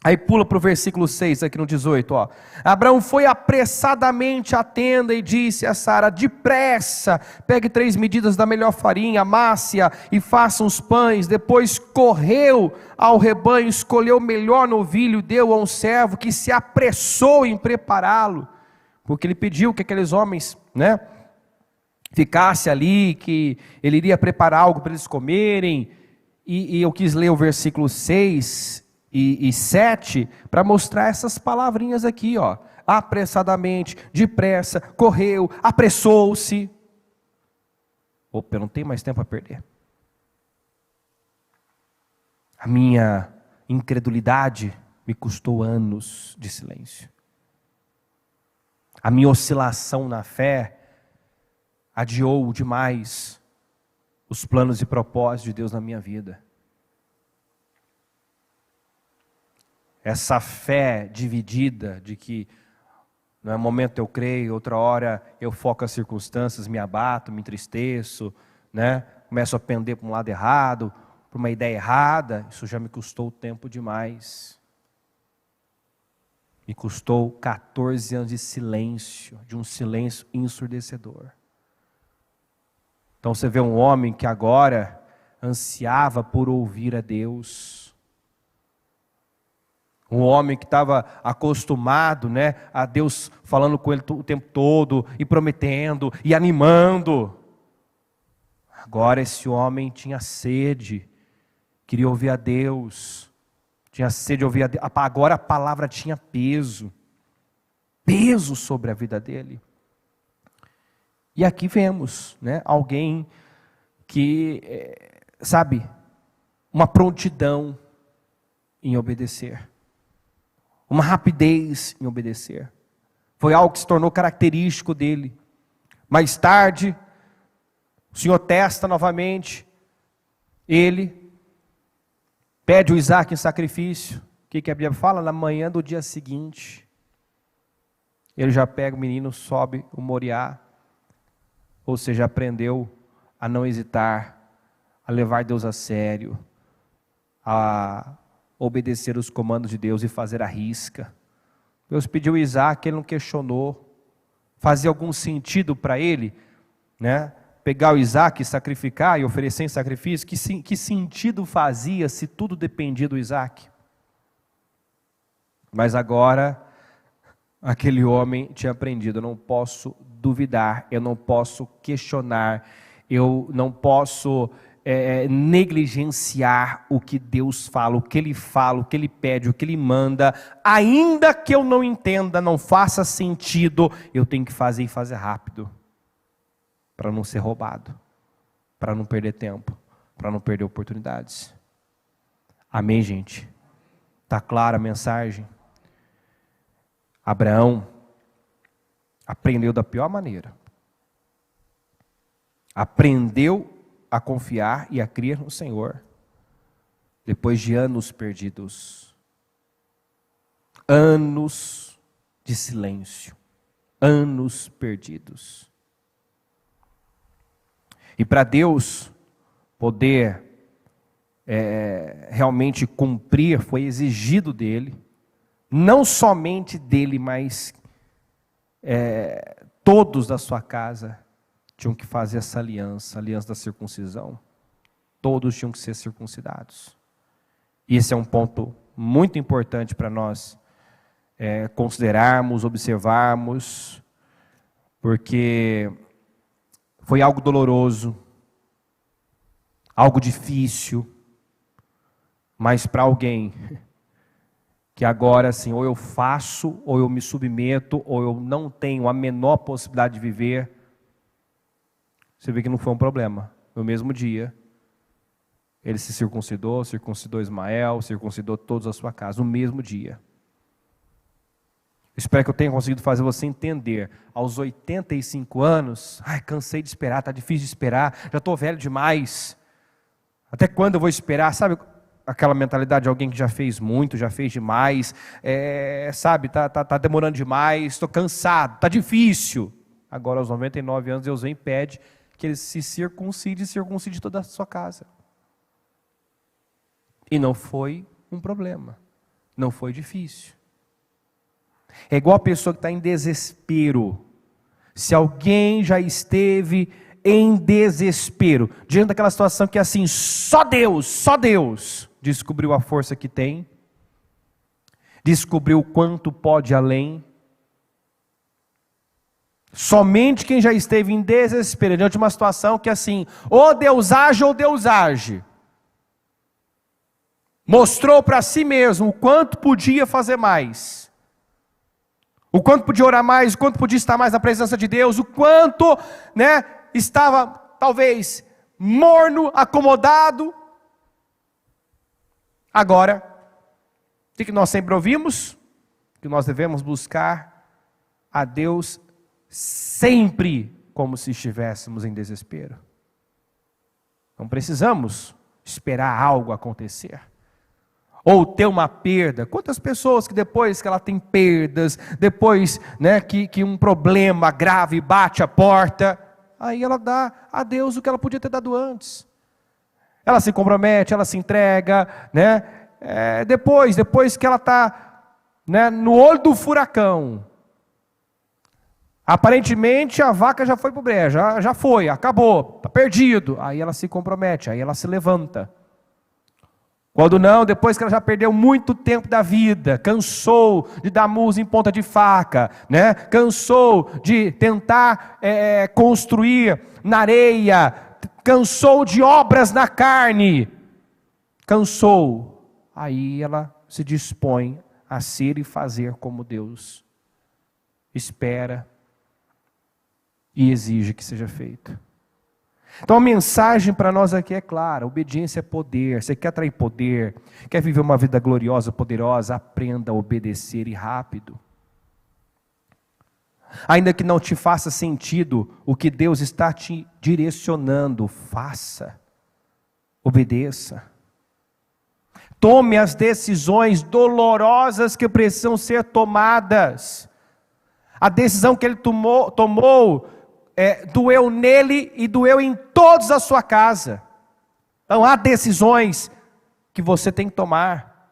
Aí pula para o versículo 6, aqui no 18. Ó. Abraão foi apressadamente à tenda e disse a Sara: depressa, pegue 3 medidas da melhor farinha, amasse-a e faça uns pães. Depois correu ao rebanho, escolheu o melhor novilho e deu a um servo que se apressou em prepará-lo. Porque ele pediu que aqueles homens, né, ficasse ali, que ele iria preparar algo para eles comerem. E eu quis ler o versículo 6 e 7 para mostrar essas palavrinhas aqui, ó. Apressadamente, depressa, correu, apressou-se. Opa, eu não tenho mais tempo a perder. A minha incredulidade me custou anos de silêncio. A minha oscilação na fé adiou demais os planos e propósitos de Deus na minha vida. Essa fé dividida de que no momento eu creio, outra hora eu foco as circunstâncias, me abato, me entristeço, né? Começo a pender para um lado errado, para uma ideia errada, isso já me custou tempo demais. Me custou 14 anos de silêncio, de um silêncio ensurdecedor. Então você vê um homem que agora ansiava por ouvir a Deus. Um homem que estava acostumado, né, a Deus falando com ele o tempo todo, e prometendo, e animando. Agora esse homem tinha sede, queria ouvir a Deus. Tinha sede de ouvir a Deus. Agora a palavra tinha peso sobre a vida dele. E aqui vemos, né, alguém que, sabe, uma prontidão em obedecer, uma rapidez em obedecer. Foi algo que se tornou característico dele. Mais tarde, o Senhor testa novamente, ele pede o Isaac em sacrifício. O que a Bíblia fala? Na manhã do dia seguinte, ele já pega o menino, sobe o Moriá, ou seja, aprendeu a não hesitar, a levar Deus a sério, a obedecer os comandos de Deus e fazer a risca. Deus pediu Isaac, ele não questionou. Fazia algum sentido para ele, né? Pegar o Isaac e sacrificar e oferecer em sacrifício? Que sentido fazia se tudo dependia do Isaac? Mas agora, aquele homem tinha aprendido: eu não posso duvidar, eu não posso questionar, eu não posso negligenciar o que Deus fala, o que Ele pede, o que Ele manda, ainda que eu não entenda, não faça sentido, eu tenho que fazer e fazer rápido, para não ser roubado, para não perder tempo, para não perder oportunidades. Amém, gente? Está clara a mensagem? Abraão aprendeu da pior maneira. Aprendeu a confiar e a crer no Senhor, depois de anos perdidos. Anos de silêncio. Anos perdidos. E para Deus poder realmente cumprir, foi exigido dele, não somente dele, mas todos da sua casa tinham que fazer essa aliança, a aliança da circuncisão. Todos tinham que ser circuncidados. E esse é um ponto muito importante para nós considerarmos, observarmos. porque foi algo doloroso, algo difícil, mas para alguém que agora assim, ou eu faço, ou eu me submeto, ou eu não tenho a menor possibilidade de viver, você vê que não foi um problema. No mesmo dia, ele se circuncidou Ismael, circuncidou todos a sua casa, no mesmo dia. Espero que eu tenha conseguido fazer você entender, aos 85 anos, cansei de esperar, está difícil de esperar, já estou velho demais, até quando eu vou esperar? Sabe aquela mentalidade de alguém que já fez muito, já fez demais, tá demorando demais, estou cansado, está difícil. Agora aos 99 anos Deus vem e pede que ele se circuncide toda a sua casa. E não foi um problema, não foi difícil. É igual a pessoa que está em desespero. Se alguém já esteve em desespero, diante daquela situação que é assim, só Deus descobriu a força que tem, descobriu o quanto pode além. Somente quem já esteve em desespero, diante de uma situação que é assim, ou Deus age, mostrou para si mesmo o quanto podia fazer mais, o quanto podia orar mais, o quanto podia estar mais na presença de Deus, o quanto, estava talvez morno, acomodado. Agora, o que nós sempre ouvimos? Que nós devemos buscar a Deus sempre como se estivéssemos em desespero. Não precisamos esperar algo acontecer. Ou ter uma perda. Quantas pessoas que depois que ela tem perdas, depois que um problema grave bate a porta, aí ela dá a Deus o que ela podia ter dado antes. Ela se compromete, ela se entrega, depois que ela está no olho do furacão. Aparentemente a vaca já foi para o brejo, já foi, acabou, está perdido. Aí ela se compromete, aí ela se levanta. Quando não, depois que ela já perdeu muito tempo da vida, cansou de dar murros em ponta de faca, cansou de tentar construir na areia, cansou de obras na carne, cansou. Aí ela se dispõe a ser e fazer como Deus espera e exige que seja feito. Então a mensagem para nós aqui é clara: obediência é poder. Você quer atrair poder, quer viver uma vida gloriosa, poderosa, aprenda a obedecer e rápido. Ainda que não te faça sentido o que Deus está te direcionando, faça, obedeça. Tome as decisões dolorosas que precisam ser tomadas. A decisão que ele tomou doeu nele e doeu em todos a sua casa. Então há decisões que você tem que tomar,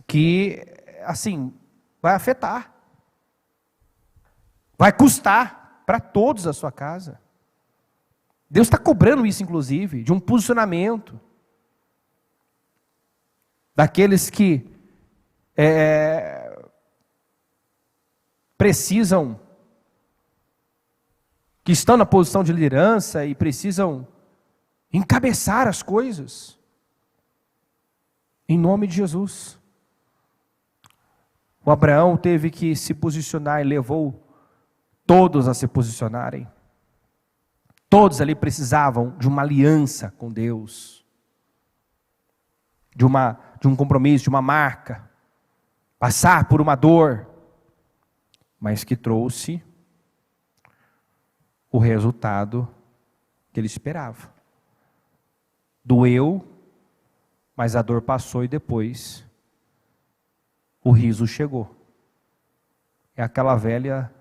que assim, vai afetar, vai custar para todos a sua casa. Deus está cobrando isso inclusive, de um posicionamento, daqueles que precisam, que estão na posição de liderança e precisam encabeçar as coisas, em nome de Jesus. O Abraão teve que se posicionar e levou todos a se posicionarem. Todos ali precisavam de uma aliança com Deus, de um compromisso, de uma marca, passar por uma dor, mas que trouxe o resultado que ele esperava. Doeu, mas a dor passou e depois o riso chegou. É aquela velha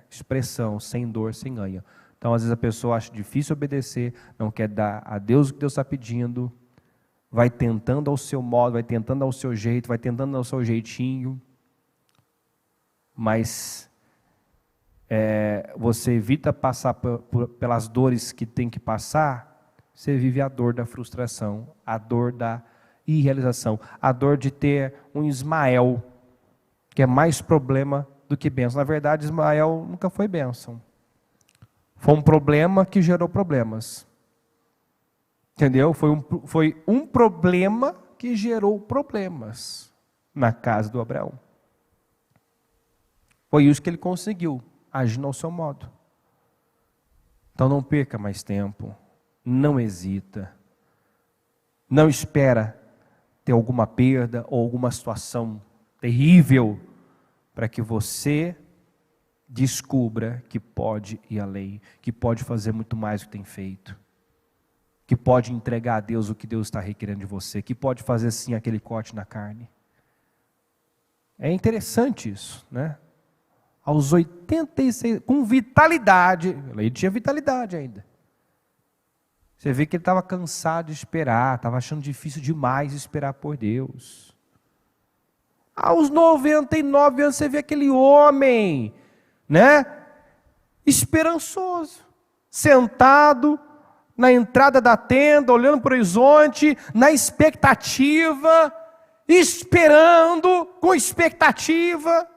expressão, sem dor, sem ganho. Então às vezes a pessoa acha difícil obedecer, não quer dar a Deus o que Deus está pedindo, vai tentando ao seu modo, vai tentando ao seu jeito, vai tentando ao seu jeitinho, mas você evita passar pelas dores que tem que passar, você vive a dor da frustração, a dor da irrealização, a dor de ter um Ismael, que é mais problema do que bênção. Na verdade, Ismael nunca foi bênção. Foi um problema que gerou problemas. Entendeu? Foi um problema que gerou problemas na casa do Abraão. Foi isso que ele conseguiu, agindo ao seu modo. Então não perca mais tempo, não hesita, não espera ter alguma perda ou alguma situação terrível para que você descubra que pode ir além, que pode fazer muito mais do que tem feito, que pode entregar a Deus o que Deus está requerendo de você, que pode fazer sim aquele corte na carne. É interessante isso, né? Aos 86, com vitalidade, ele tinha vitalidade ainda. Você vê que ele estava cansado de esperar, estava achando difícil demais esperar por Deus. Aos 99 anos você vê aquele homem, né? Esperançoso, sentado na entrada da tenda, olhando para o horizonte, na expectativa, esperando, com expectativa.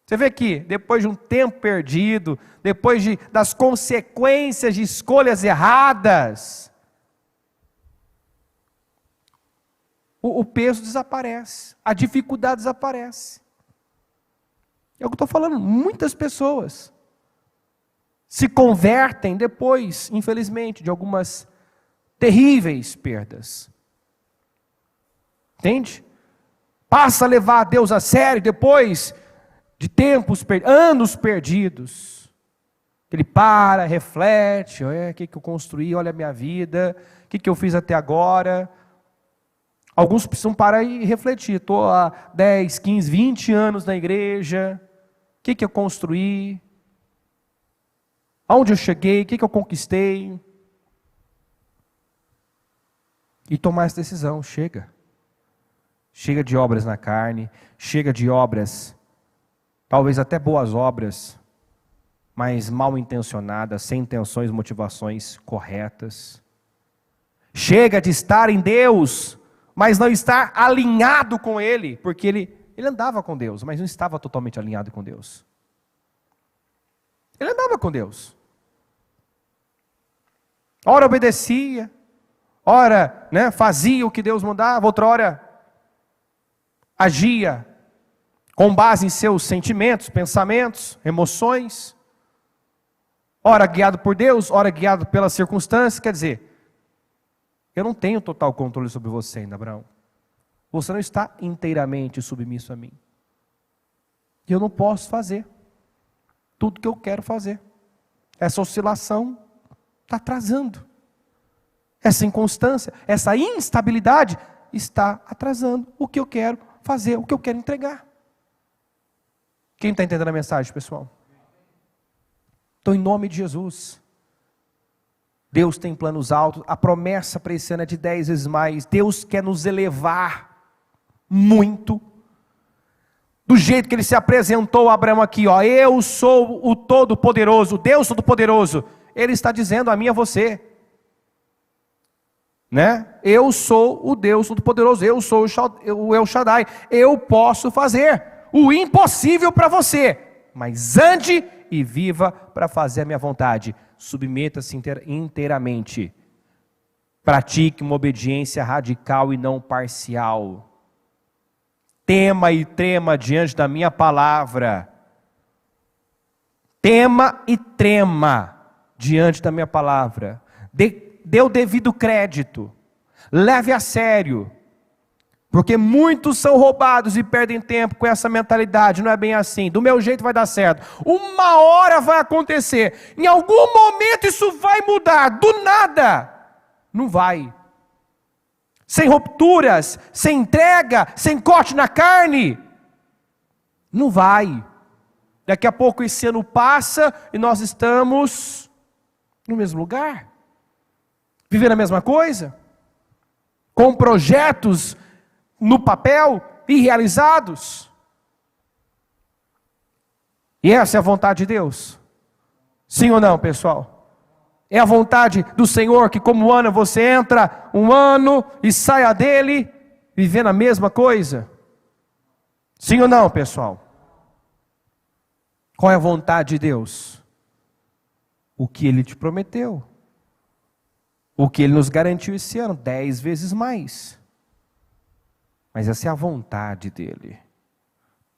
Você vê que depois de um tempo perdido, depois das consequências de escolhas erradas, o peso desaparece, a dificuldade desaparece. É o que eu estou falando, muitas pessoas se convertem depois, infelizmente, de algumas terríveis perdas. Entende? Passa a levar a Deus a sério depois de anos perdidos. Ele para, reflete, o que eu construí, olha a minha vida, o que eu fiz até agora. Alguns precisam parar e refletir. Estou há 10, 15, 20 anos na igreja. O que eu construí? Aonde eu cheguei? O que eu conquistei? E tomar essa decisão. Chega. Chega de obras na carne. Chega de obras, talvez até boas obras, mas mal intencionadas, sem intenções, motivações corretas. Chega de estar em Deus, mas não estar alinhado com Ele, porque ele andava com Deus, mas não estava totalmente alinhado com Deus. Ele andava com Deus. Ora obedecia, ora, fazia o que Deus mandava, outra hora agia com base em seus sentimentos, pensamentos, emoções, ora guiado por Deus, ora guiado pelas circunstâncias. Quer dizer, eu não tenho total controle sobre você ainda, Abraão. Você não está inteiramente submisso a mim. E eu não posso fazer tudo que eu quero fazer. Essa oscilação está atrasando. Essa inconstância, essa instabilidade está atrasando o que eu quero fazer, o que eu quero entregar. Quem está entendendo a mensagem, pessoal? Então, em nome de Jesus, Deus tem planos altos, a promessa para esse ano é de 10 vezes mais. Deus quer nos elevar muito, do jeito que Ele se apresentou a Abraão aqui, eu sou o Todo-Poderoso, Deus Todo-Poderoso. Ele está dizendo a mim e a você, eu sou o Deus Todo-Poderoso, eu sou o El Shaddai, eu posso fazer o impossível para você, mas ande e viva para fazer a minha vontade. Submeta-se inteiramente, pratique uma obediência radical e não parcial. Tema e trema diante da minha palavra. Tema e trema diante da minha palavra. Dê o devido crédito. Leve a sério. Porque muitos são roubados e perdem tempo com essa mentalidade. Não é bem assim. Do meu jeito vai dar certo. Uma hora vai acontecer. Em algum momento isso vai mudar. Do nada. Não vai. Sem rupturas, sem entrega, sem corte na carne. Não vai. Daqui a pouco esse ano passa e nós estamos no mesmo lugar. Vivendo a mesma coisa. Com projetos no papel e realizados. E essa é a vontade de Deus? Sim ou não, pessoal? É a vontade do Senhor que como ano você entra um ano e saia dele vivendo a mesma coisa? Sim ou não, pessoal? Qual é a vontade de Deus? O que Ele te prometeu. O que Ele nos garantiu esse ano, 10 vezes mais. Mas essa é a vontade dEle.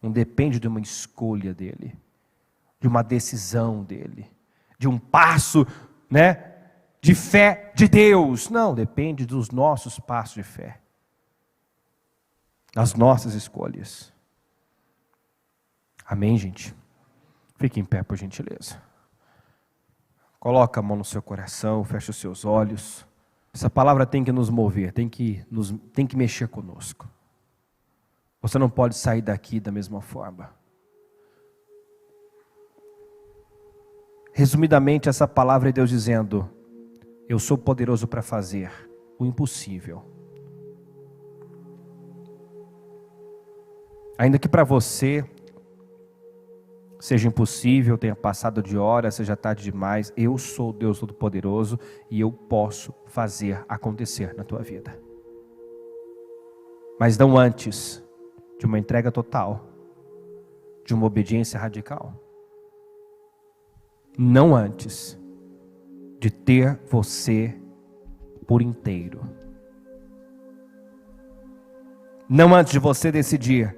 Não depende de uma escolha dEle, de uma decisão dEle, de um passo, de fé de Deus. Não, depende dos nossos passos de fé, das nossas escolhas. Amém, gente? Fique em pé, por gentileza. Coloca a mão no seu coração, feche os seus olhos. Essa palavra tem que nos mover, tem que mexer conosco. Você não pode sair daqui da mesma forma. Resumidamente, essa palavra é Deus dizendo: eu sou poderoso para fazer o impossível. Ainda que para você seja impossível, tenha passado de hora, seja tarde demais, eu sou o Deus Todo-Poderoso e eu posso fazer acontecer na tua vida. Mas não antes de uma entrega total, de uma obediência radical. Não antes de ter você por inteiro. Não antes de você decidir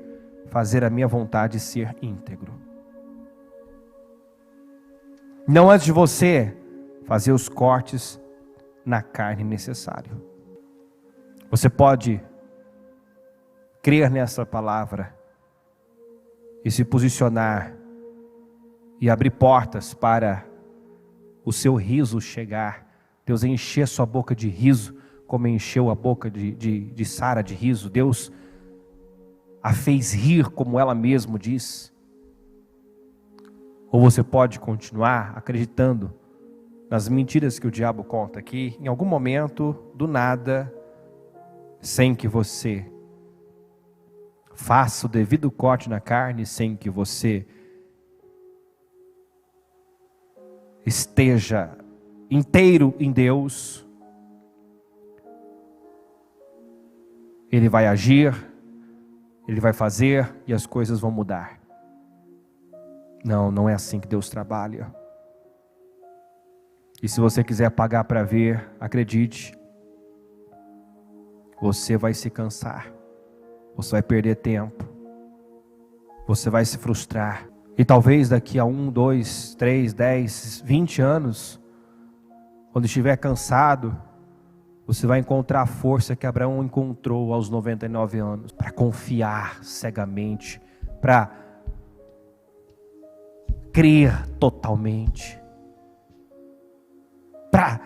fazer a minha vontade ser íntegro. Não antes de você fazer os cortes na carne necessário. Você pode crer nessa palavra e se posicionar e abrir portas para o seu riso chegar. Deus encher sua boca de riso, como encheu a boca de Sara de riso. Deus a fez rir, como ela mesma diz. Ou você pode continuar acreditando nas mentiras que o diabo conta, que em algum momento, do nada, sem que você faça o devido corte na carne, sem que você esteja inteiro em Deus, Ele vai agir, Ele vai fazer e as coisas vão mudar. Não, não é assim que Deus trabalha. E se você quiser pagar para ver, acredite, você vai se cansar, você vai perder tempo, você vai se frustrar. E talvez daqui a 1, 2, 3, 10, 20 anos, quando estiver cansado, você vai encontrar a força que Abraão encontrou aos 99 anos, para confiar cegamente, para crer totalmente, para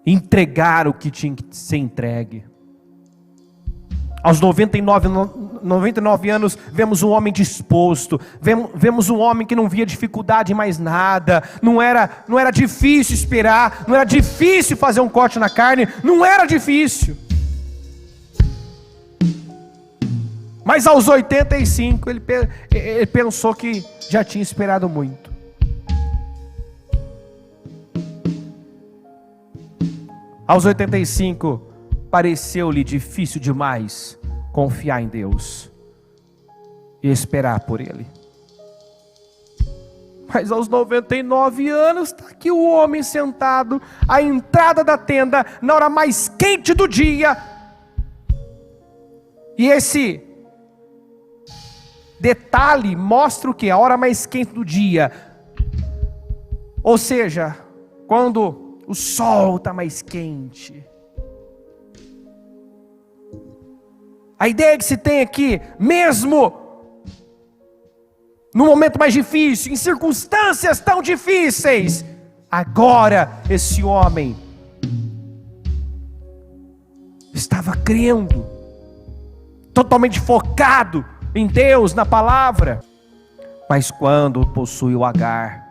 entregar o que tinha que ser entregue. Aos 99 anos, vemos um homem disposto, vemos um homem que não via dificuldade em mais nada, não era difícil esperar, não era difícil fazer um corte na carne, não era difícil. Mas aos 85, ele pensou que já tinha esperado muito. Aos 85, pareceu-lhe difícil demais confiar em Deus e esperar por Ele. Mas aos 99 anos, está aqui o homem sentado à entrada da tenda, na hora mais quente do dia. E esse detalhe mostra o que? A hora mais quente do dia. Ou seja, quando o sol está mais quente. A ideia que se tem aqui, mesmo no momento mais difícil, em circunstâncias tão difíceis, agora esse homem estava crendo, totalmente focado em Deus, na palavra. Mas quando possuiu Agar,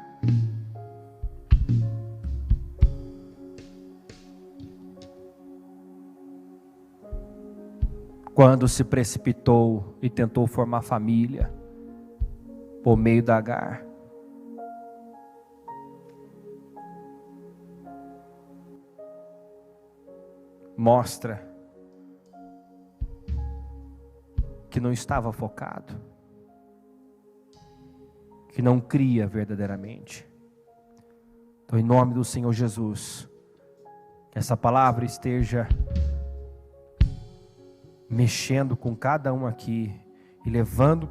quando se precipitou e tentou formar família por meio da Agar, mostra que não estava focado, que não cria verdadeiramente. Então, em nome do Senhor Jesus, que essa palavra esteja mexendo com cada um aqui e levando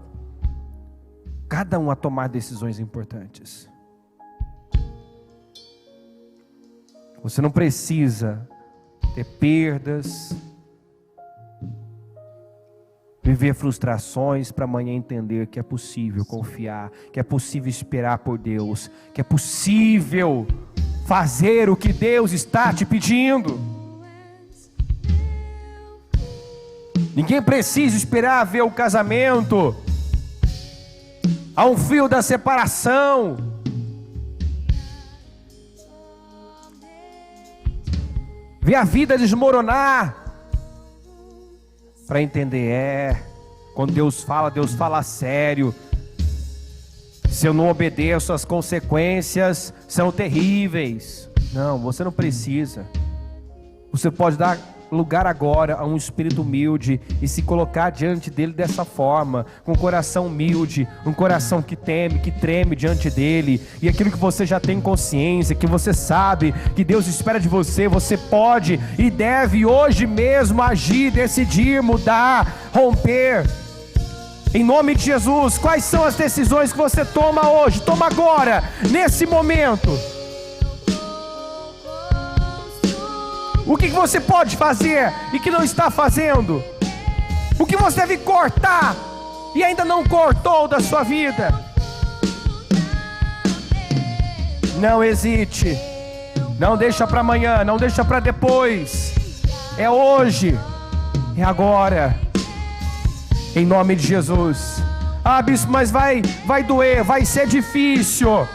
cada um a tomar decisões importantes. Você não precisa ter perdas, viver frustrações para amanhã entender que é possível confiar, que é possível esperar por Deus, que é possível fazer o que Deus está te pedindo. Ninguém precisa esperar ver o casamento a um fio da separação. Ver a vida desmoronar para entender, quando Deus fala sério. Se eu não obedeço, as consequências são terríveis. Não, você não precisa. Você pode dar lugar agora a um espírito humilde e se colocar diante dele dessa forma, com um coração humilde, um coração que teme, que treme diante dele, e aquilo que você já tem consciência, que você sabe que Deus espera de você, você pode e deve hoje mesmo agir, decidir, mudar, romper. Em nome de Jesus, quais são as decisões que você toma hoje? Toma agora, nesse momento. O que você pode fazer e que não está fazendo? O que você deve cortar e ainda não cortou da sua vida? Não hesite. Não deixa para amanhã, não deixa para depois. É hoje, é agora. Em nome de Jesus. Ah, bispo, mas vai doer, vai ser difícil.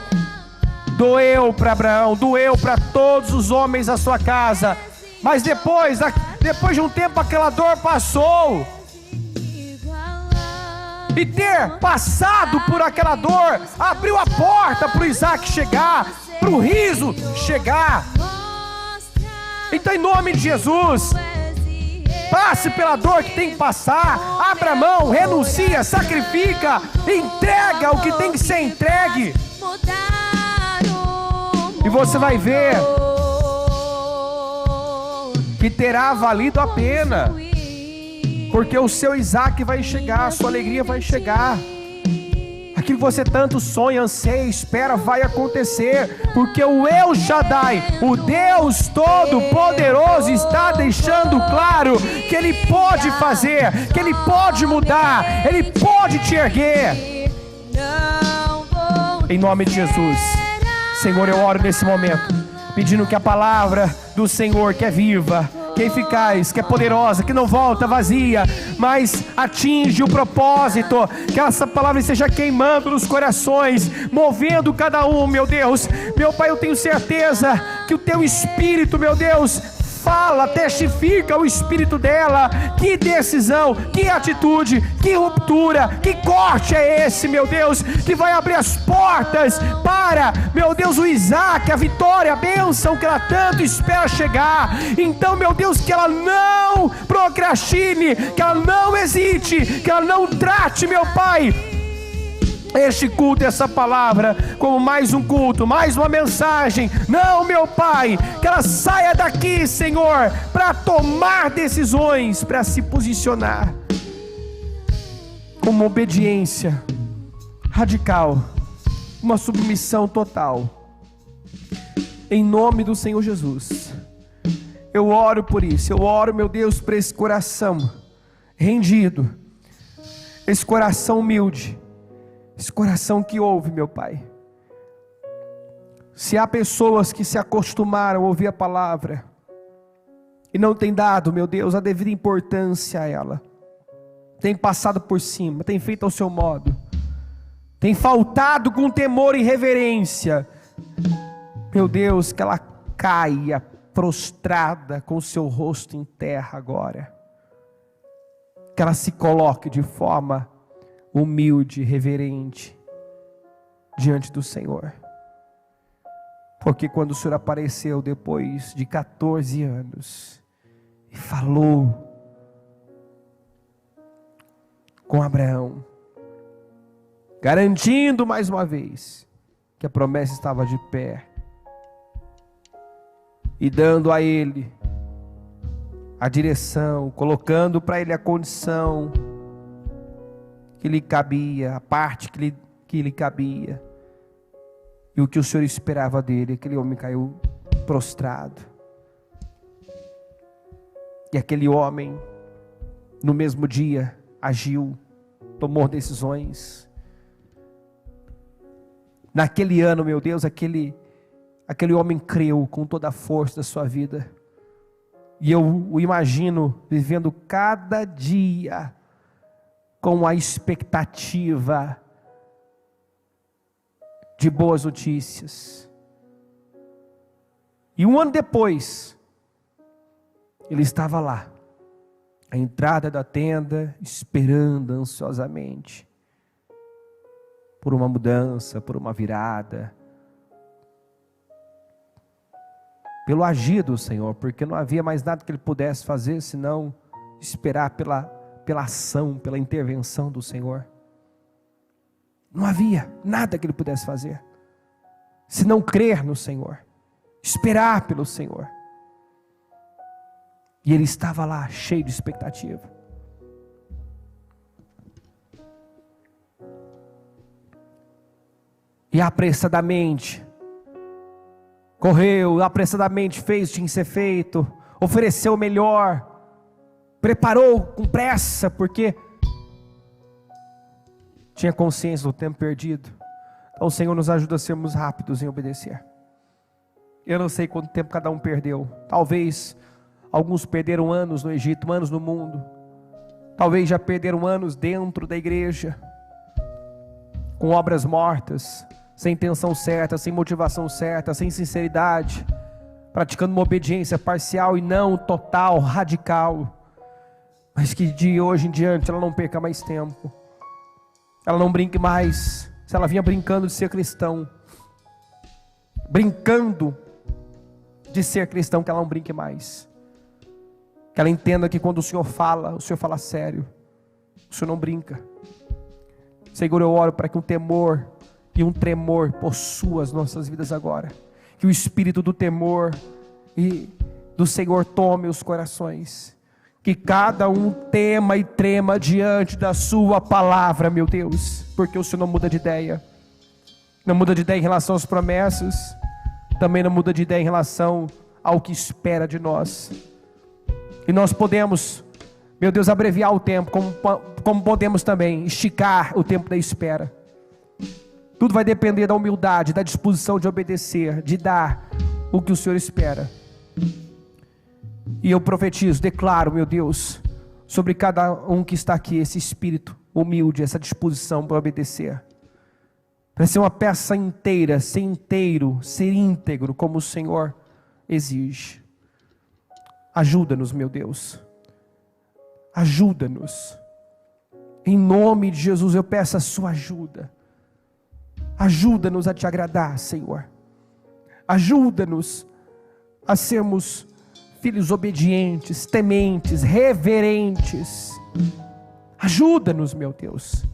Doeu para Abraão, doeu para todos os homens da sua casa. Mas depois de um tempo aquela dor passou. E ter passado por aquela dor abriu a porta para o Isaac chegar, para o riso chegar. Então, em nome de Jesus, passe pela dor que tem que passar, abra mão, renuncia, sacrifica, entrega o que tem que ser entregue. E você vai ver que terá valido a pena, porque o seu Isaac vai chegar, a sua alegria vai chegar. Aquilo que você tanto sonha, anseia, espera, vai acontecer, porque o El Shaddai, o Deus Todo-Poderoso, está deixando claro que Ele pode fazer, que Ele pode mudar, Ele pode te erguer. Em nome de Jesus, Senhor, eu oro nesse momento, pedindo que a palavra do Senhor, que é viva, que é eficaz, que é poderosa, que não volta vazia, mas atinge o propósito, que essa palavra esteja queimando nos corações, movendo cada um, meu Deus. Meu Pai, eu tenho certeza que o Teu Espírito, meu Deus, fala, testifica o espírito dela. Que decisão, que atitude, que ruptura, que corte é esse, meu Deus, que vai abrir as portas para, meu Deus, o Isaac, a vitória, a bênção que ela tanto espera chegar. Então, meu Deus, que ela não procrastine, que ela não hesite, que ela não trate, meu Pai, este culto, essa palavra, como mais um culto, mais uma mensagem. Não, meu Pai, que ela saia daqui, Senhor, para tomar decisões, para se posicionar com uma obediência radical, uma submissão total. Em nome do Senhor Jesus, eu oro por isso. Eu oro, meu Deus, por esse coração rendido, esse coração humilde, esse coração que ouve, meu Pai. Se há pessoas que se acostumaram a ouvir a palavra e não têm dado, meu Deus, a devida importância a ela, tem passado por cima, tem feito ao seu modo, tem faltado com temor e reverência, meu Deus, que ela caia prostrada com o seu rosto em terra agora, que ela se coloque de forma humilde, reverente diante do Senhor. Porque quando o Senhor apareceu depois de 14 anos e falou com Abraão, garantindo mais uma vez que a promessa estava de pé e dando a ele a direção, colocando para ele a condição que lhe cabia, a parte que lhe cabia. E o que o Senhor esperava dele, aquele homem caiu prostrado. E aquele homem, no mesmo dia, agiu, tomou decisões. Naquele ano, meu Deus, aquele homem creu com toda a força da sua vida. E eu o imagino vivendo cada dia com a expectativa de boas notícias. E um ano depois, ele estava lá, à entrada da tenda, esperando ansiosamente por uma mudança, por uma virada, pelo agir do Senhor, porque não havia mais nada que ele pudesse fazer senão esperar pela ação, pela intervenção do Senhor. Não havia nada que ele pudesse fazer senão crer no Senhor, esperar pelo Senhor. E ele estava lá cheio de expectativa. E apressadamente correu, apressadamente fez o que tinha que ser feito, ofereceu o melhor, preparou com pressa, porque tinha consciência do tempo perdido. Então o Senhor nos ajuda a sermos rápidos em obedecer. Eu não sei quanto tempo cada um perdeu. Talvez alguns perderam anos no Egito, anos no mundo. Talvez já perderam anos dentro da igreja, com obras mortas, sem intenção certa, sem motivação certa, sem sinceridade, praticando uma obediência parcial e não total, radical. Mas que de hoje em diante ela não perca mais tempo, ela não brinque mais. Se ela vinha brincando de ser cristão, brincando de ser cristão, que ela não brinque mais. Que ela entenda que quando o Senhor fala sério, o Senhor não brinca. Senhor, eu oro para que um temor e um tremor possua as nossas vidas agora. Que o espírito do temor e do Senhor tome os corações. Que cada um tema e trema diante da sua palavra, meu Deus. Porque o Senhor não muda de ideia. Não muda de ideia em relação às promessas. Também não muda de ideia em relação ao que espera de nós. E nós podemos, meu Deus, abreviar o tempo, como podemos também esticar o tempo da espera. Tudo vai depender da humildade, da disposição de obedecer, de dar o que o Senhor espera. E eu profetizo, declaro, meu Deus, sobre cada um que está aqui, esse espírito humilde, essa disposição para obedecer. Para ser uma peça inteira, ser inteiro, ser íntegro, como o Senhor exige. Ajuda-nos, meu Deus. Ajuda-nos. Em nome de Jesus eu peço a sua ajuda. Ajuda-nos a te agradar, Senhor. Ajuda-nos a sermos filhos obedientes, tementes, reverentes. Ajuda-nos, meu Deus.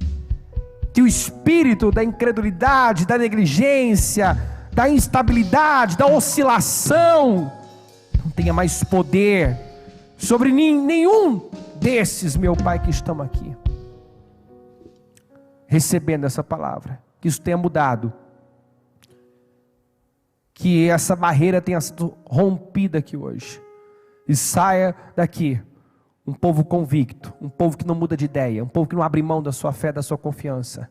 Que o espírito da incredulidade, da negligência, da instabilidade, da oscilação não tenha mais poder sobre nenhum desses, meu Pai, que estão aqui recebendo essa palavra. Que isso tenha mudado, que essa barreira tenha sido rompida aqui hoje, e saia daqui um povo convicto, um povo que não muda de ideia, um povo que não abre mão da sua fé, da sua confiança,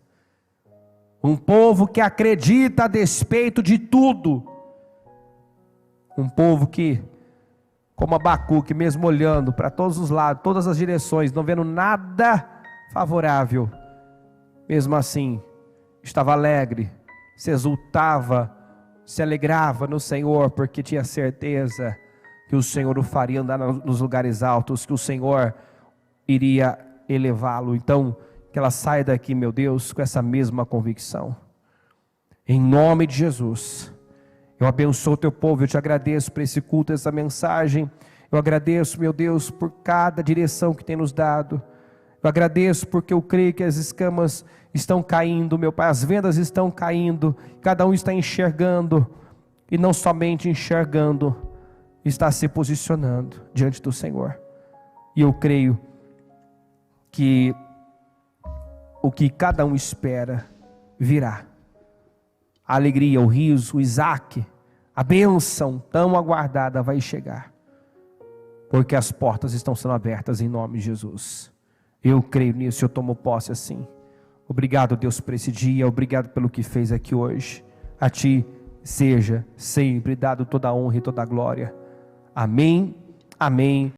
um povo que acredita a despeito de tudo, um povo que, como Abacuque, mesmo olhando para todos os lados, todas as direções, não vendo nada favorável, mesmo assim estava alegre, se exultava, se alegrava no Senhor, porque tinha certeza que o Senhor o faria andar nos lugares altos, que o Senhor iria elevá-lo. Então, que ela saia daqui, meu Deus, com essa mesma convicção. Em nome de Jesus, eu abençoo o teu povo, eu te agradeço por esse culto, essa mensagem. Eu agradeço, meu Deus, por cada direção que tem nos dado. Eu agradeço porque eu creio que as escamas estão caindo, meu Pai, as vendas estão caindo, cada um está enxergando, e não somente enxergando, está se posicionando diante do Senhor. E eu creio que o que cada um espera virá. A alegria, o riso, o Isaac, a bênção tão aguardada vai chegar, porque as portas estão sendo abertas em nome de Jesus. Eu creio nisso, eu tomo posse assim. Obrigado, Deus, por esse dia, obrigado pelo que fez aqui hoje. A Ti seja sempre dado toda a honra e toda a glória. Amém, amém.